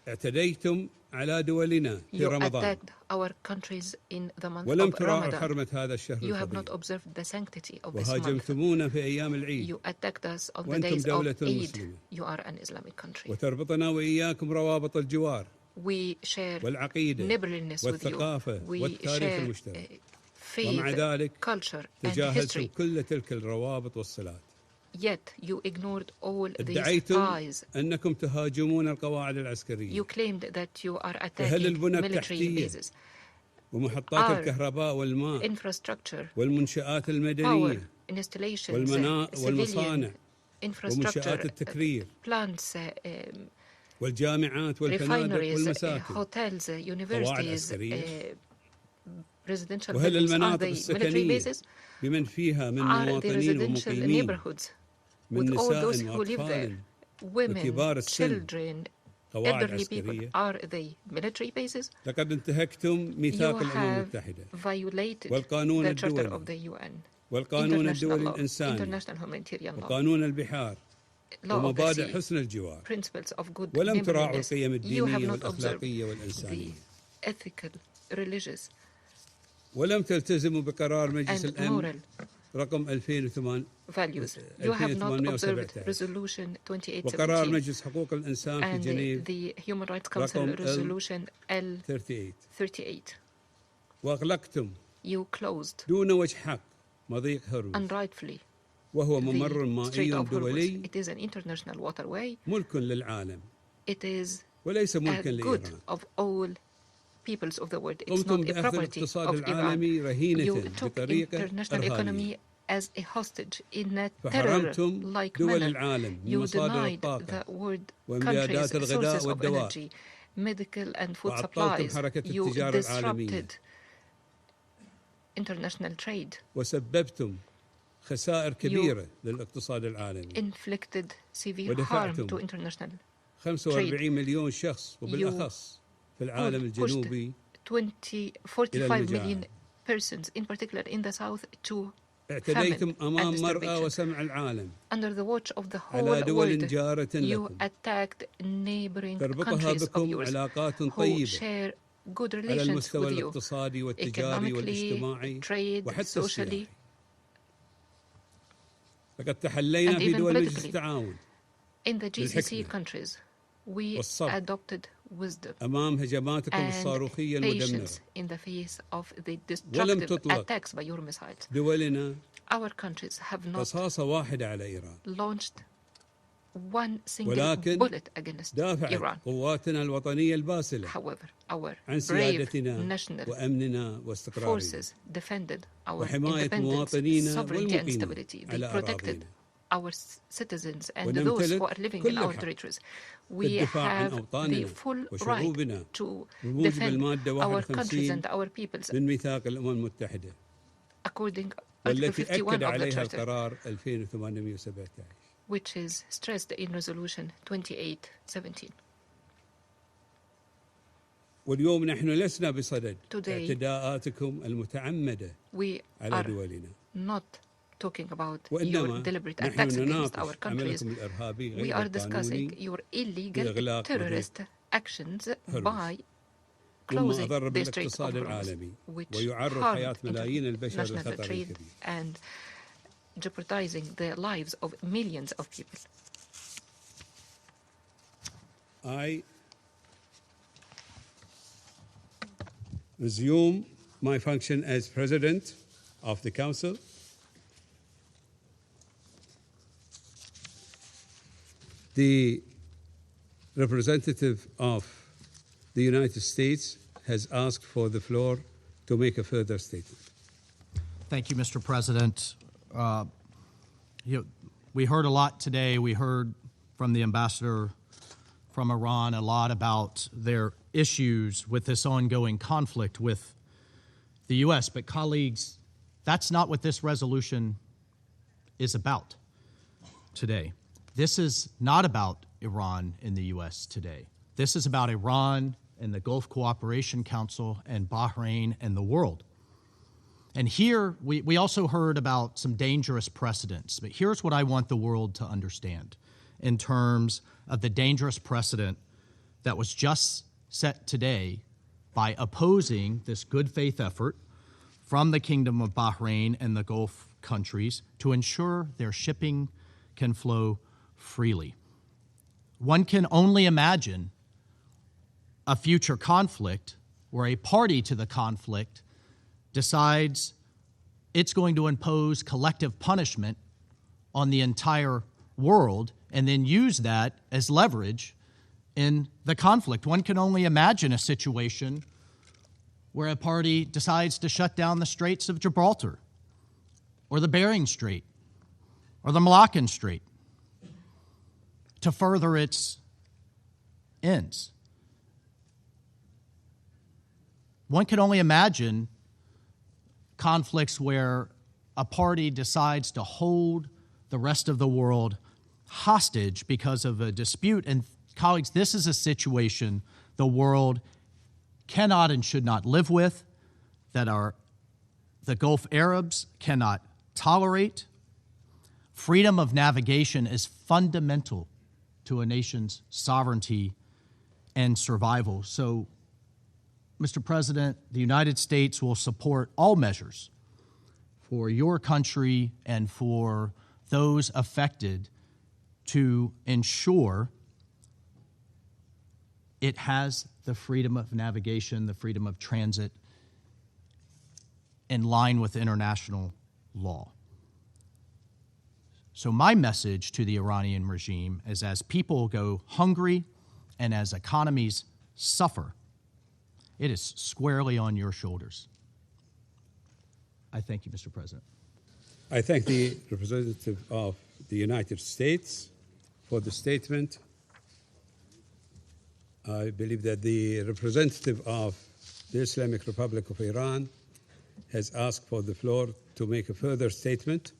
اعتديتم على دولنا في You رمضان attacked our countries in the month ولم of تراعوا Ramadan. حرمة هذا الشهر You have not الفضيل observed the sanctity of this month. وهاجمتمونا في أيام العيد You attacked us on the وأنتم days of دولة Eid. مسلمة You are an Islamic country. وتربطنا وإياكم روابط الجوار We share والعقيدة neighborliness with you. والثقافة We والتاريخ share المشترك faith, ومع ذلك culture, and تجاهلتم history. كل تلك الروابط والصلات Yet you ignored all these ادعيتم ties. أنكم تهاجمون القواعد العسكرية You claimed that you are فهل attacking البنى military التحتية bases. ومحطات الكهرباء والماء infrastructure, والمنشآت power المدنية installations, والمصانع civilian infrastructure, ومنشآت التكرير plants, والجامعات والفنادق refineries, والمساكن hotels, قواعد universities, عسكرية residential وهل buildings. Are المناطق they military السكنية bases? بمن فيها من Are the مواطنين residential ومقيمين neighborhoods من with all those نساء who live there, وأطفال women, وكبار السن children, قواعد elderly people? عسكرية Are they military bases? لقد انتهكتم ميثاق You الأمم have المتحدة violated والقانون the Charter الدولي of the UN, والقانون international الدولي law, الإنساني international humanitarian law, وقانون البحار law of the ومبادئ sea, حسن الجوار principles of good ولم تراعوا neighborliness. القيم You have الدينية not observed والأخلاقية the والإنسانية ethical, religious, ولم تلتزموا بقرار مجلس and الأمن moral رقم 2008 values. You have not observed 2817 Resolution وقرار 2817 مجلس حقوق الإنسان في and جنيف the Human Rights Council رقم Resolution L38 L38. وأغلقتم You closed دون وجه حق مضيق هرمز unrightfully وهو ممر the Strait مائي of Hormuz. دولي It is an international waterway. ملك للعالم It is وليس a ملكا good لإيران of all peoples of the world. It's قمتم not a بأخذ property الاقتصاد of Iran. العالمي رهينة You took بطريقة international إرهابية economy as a hostage in a فحرمتم terror-like دول manner. العالم من You مصادر denied the الطاقة world وإمدادات countries' الغذاء sources of والدواء energy, medical and food وعطلتم supplies. حركة You التجارة العالمية disrupted international trade, وسببتم خسائر كبيرة للاقتصاد العالمي inflicted severe ودفعتم harm to international 45 مليون شخص وبالأخص في العالم الجنوبي 45 million persons, in particular in the south, to اعتديتم famine and أمام مرأى starvation. وسمع العالم Under the watch of the على whole دول world, جارة you لكم attacked neighboring تربطها countries of بكم yours علاقات who طيبة share good على relations المستوى with you, الاقتصادي والتجاري economically, والاجتماعي trade, وحتى socially, السياحي لقد تحلينا and في even دول مجلس politically. التعاون In the GCC بالحكمة countries, we والصبر adopted wisdom أمام هجماتكم and الصاروخية المدمرة patience in the face of the ولم destructive تطلق attacks by your missiles. دولنا Our countries have not رصاصة واحدة على إيران launched one single ولكن bullet against دافعت Iran. قواتنا الوطنية الباسلة However, our عن brave سيادتنا national وأمننا واستقرارنا forces defended our وحماية independence, مواطنينا sovereignty, and والمقيمين stability. They على protected أراضينا our citizens and ونمتلك those who are living in كل our الحق territories. We بالدفاع عن have the أوطاننا full right وشعوبنا to بموجب defend المادة our countries 51 and our peoples من ميثاق الأمم المتحدة according Article والتي 51 أكد of the عليها Charter, القرار 2817 which is stressed in Resolution 2817. واليوم نحن لسنا بصدد Today, اعتداءاتكم المتعمدة we على are دولنا not talking about your وإنما deliberate نحن attacks against our نناقش countries. عملكم الإرهابي We غير are discussing القانوني your illegal بإغلاق terrorist actions هرمز by مما closing أضر the Strait of بالاقتصاد Hormuz, العالمي which ويعرض harmed حياة ملايين البشر international للخطر trade الكبير and jeopardizing the lives of millions of people. I resume my function as President of the Council. The representative of the United States has asked for the floor to make a further statement. Thank you, Mr. President. We heard a lot today. We heard from the ambassador from Iran a lot about their issues with this ongoing conflict with the U.S. But colleagues, that's not what this resolution is about today. This is not about Iran and the U.S. today. This is about Iran and the Gulf Cooperation Council and Bahrain and the world. And here, we also heard about some dangerous precedents, but here's what I want the world to understand in terms of the dangerous precedent that was just set today by opposing this good faith effort from the Kingdom of Bahrain and the Gulf countries to ensure their shipping can flow freely. One can only imagine a future conflict where a party to the conflict decides it's going to impose collective punishment on the entire world and then use that as leverage in the conflict. One can only imagine a situation where a party decides to shut down the Straits of Gibraltar, or the Bering Strait, or the Malaccan Strait to further its ends. One can only imagine conflicts where a party decides to hold the rest of the world hostage because of a dispute. And colleagues, this is a situation the world cannot and should not live with, that the Gulf Arabs cannot tolerate. Freedom of navigation is fundamental to a nation's sovereignty and survival. So, Mr. President, the United States will support all measures for your country and for those affected to ensure it has the freedom of navigation, the freedom of transit in line with international law. So my message to the Iranian regime is, as people go hungry and as economies suffer, it is squarely on your shoulders. I thank you, Mr. President. I thank the representative of the United States for the statement. I believe that the representative of the Islamic Republic of Iran has asked for the floor to make a further statement.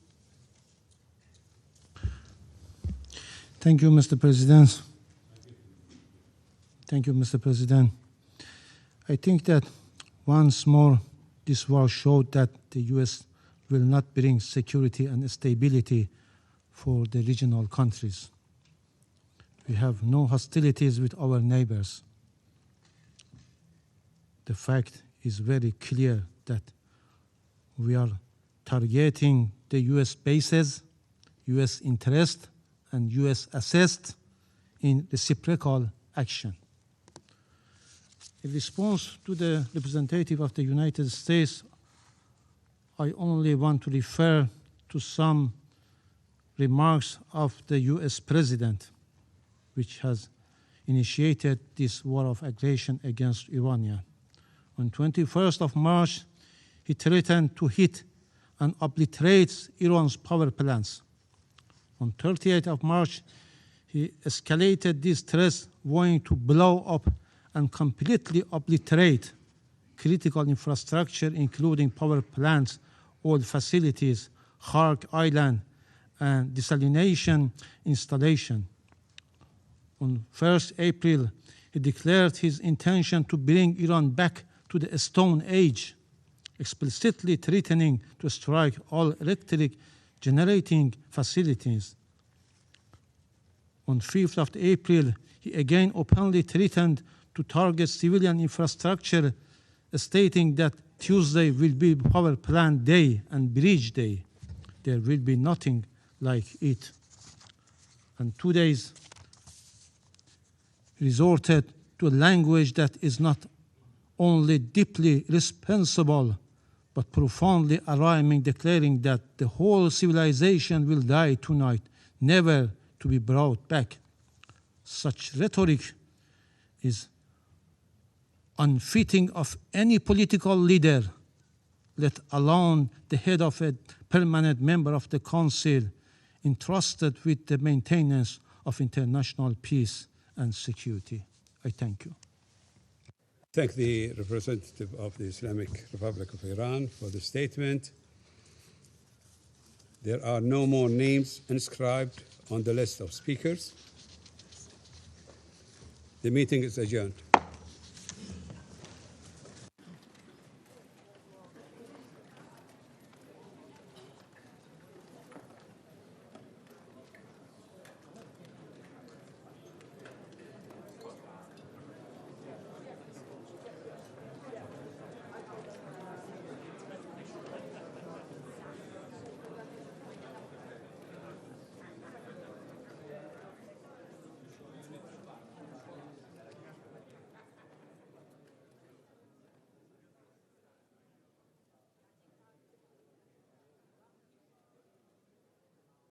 Thank you, Mr. President. Thank you, Mr. President. I think that once more this war showed that the U.S. will not bring security and stability for the regional countries. We have no hostilities with our neighbors. The fact is very clear that we are targeting the U.S. bases, U.S. interest, and U.S. assets in reciprocal action. In response to the representative of the United States, I only want to refer to some remarks of the U.S. President, which has initiated this war of aggression against Iran. On 21st of March, he threatened to hit and obliterate Iran's power plants. On 30th of March, he escalated these threats, vowing to blow up and completely obliterate critical infrastructure, including power plants, oil facilities, Khark Island, and desalination installation. On 1st April, he declared his intention to bring Iran back to the Stone Age, explicitly threatening to strike all electric generating facilities. On 5th of April, he again openly threatened to target civilian infrastructure, stating that Tuesday will be power plant day and bridge day. There will be nothing like it. And 2 days resorted to a language that is not only deeply irresponsible, but profoundly alarming, declaring that the whole civilization will die tonight, never to be brought back. Such rhetoric is unfitting of any political leader, let alone the head of a permanent member of the Council entrusted with the maintenance of international peace and security. I thank you. Thank the representative of the Islamic Republic of Iran for the statement. There are no more names inscribed on the list of speakers. The meeting is adjourned.